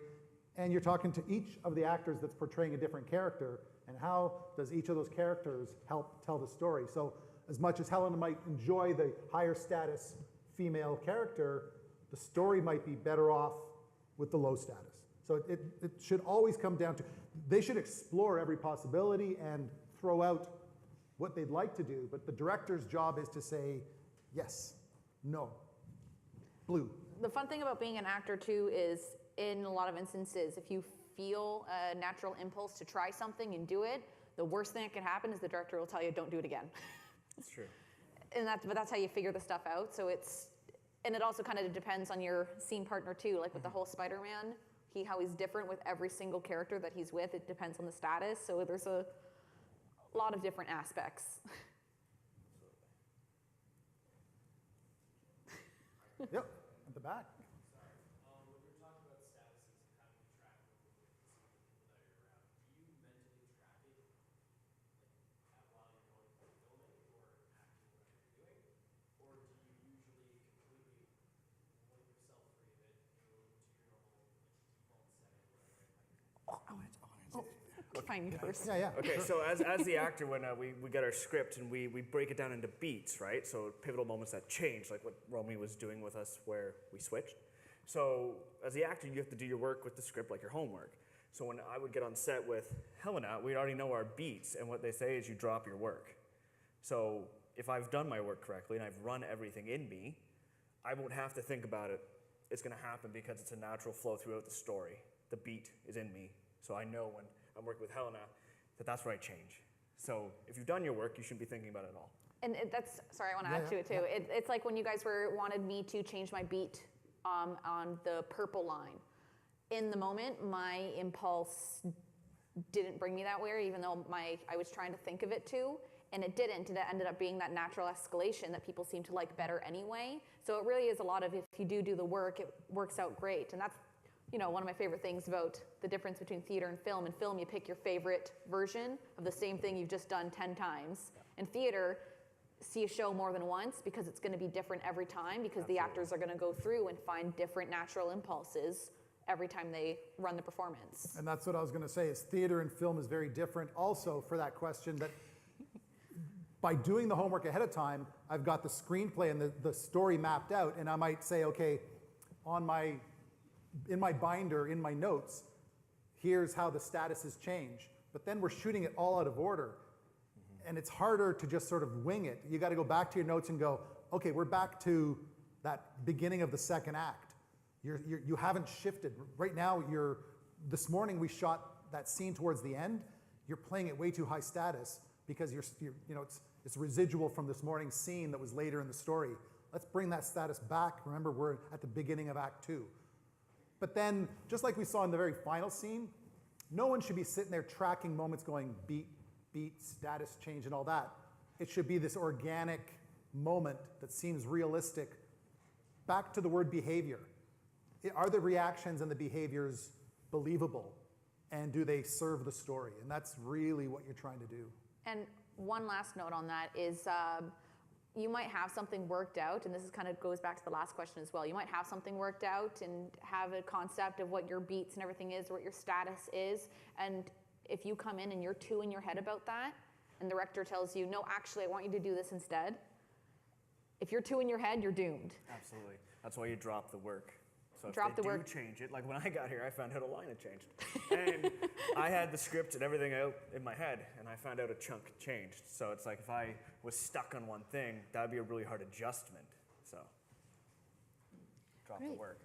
And you're talking to each of the actors that's portraying a different character, and how does each of those characters help tell the story. So as much as Helena might enjoy the higher status female character, the story might be better off with the low status. So it should always come down to, they should explore every possibility and throw out what they'd like to do, but the director's job is to say, yes, no, blue. The fun thing about being an actor too is in a lot of instances, if you feel a natural impulse to try something and do it, the worst thing that can happen is the director will tell you, don't do it again. That's true. But that's how you figure the stuff out. So and it also kind of depends on your scene partner too. Like with the whole Spider-Man, how he's different with every single character that he's with. It depends on the status. So there's a lot of different aspects. Yep, at the back. When you're talking about statuses and having to track people that you're around, do you mentally track it while you're going through filming or acting whatever you're doing? Or do you usually completely let yourself free of it and go to your normal default setting, Find you first. Yeah, yeah. Okay, so as the actor, when we get our script and we break it down into beats, right? So pivotal moments that change, like what Romy was doing with us where we switched. So as the actor, you have to do your work with the script like your homework. So when I would get on set with Helena, we'd already know our beats, and what they say is you drop your work. So if I've done my work correctly and I've run everything in me, I won't have to think about it. It's gonna happen because it's a natural flow throughout the story. The beat is in me, so I know when I'm working with Helena that's where I change. So if you've done your work, you shouldn't be thinking about it at all. And sorry, I want to add to it too. It's like when you guys wanted me to change my beat on the purple line. In the moment, my impulse didn't bring me that way, even though I was trying to think of it too, and it didn't. And it ended up being that natural escalation that people seem to like better anyway. So it really is a lot of, if you do the work, it works out great. And that's, one of my favorite things about the difference between theater and film. In film, you pick your favorite version of the same thing you've just done 10 times. In theater, see a show more than once because it's going to be different every time, because the actors are going to go through and find different natural impulses every time they run the performance. And that's what I was going to say, is theater and film is very different. Also, for that question, that by doing the homework ahead of time, I've got the screenplay and the story mapped out, and I might say, okay, in my binder, in my notes, here's how the statuses change. But then we're shooting it all out of order. And it's harder to just sort of wing it. You got to go back to your notes and go, okay, we're back to that beginning of the second act. You haven't shifted. Right now, this morning we shot that scene towards the end. You're playing it way too high status because it's residual from this morning's scene that was later in the story. Let's bring that status back. Remember, we're at the beginning of Act 2. But then, just like we saw in the very final scene, no one should be sitting there tracking moments going beat, status change, and all that. It should be this organic moment that seems realistic. Back to the word behavior. Are the reactions and the behaviors believable? And do they serve the story? And that's really what you're trying to do. And one last note on that is you might have something worked out, and this kind of goes back to the last question as well. You might have something worked out and have a concept of what your beats and everything is, what your status is, and if you come in and you're too in your head about that, and the director tells you, no, actually, I want you to do this instead, if you're too in your head, you're doomed. Absolutely. That's why you drop the work. So Drop if the they work. do change it, like when I got here, I found out a line had changed. And I had the script and everything out in my head, and I found out a chunk changed. So it's like if I was stuck on one thing, that would be a really hard adjustment. So drop the Great. work.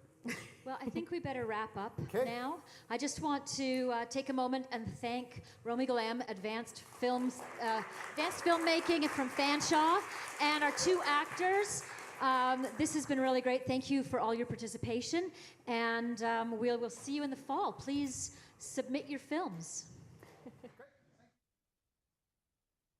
Well, I think we better wrap up Okay. now. I just want to take a moment and thank Romy Goulem, Advanced Filmmaking from Fanshawe, and our two actors. This has been really great. Thank you for all your participation, and we'll see you in the fall. Please submit your films.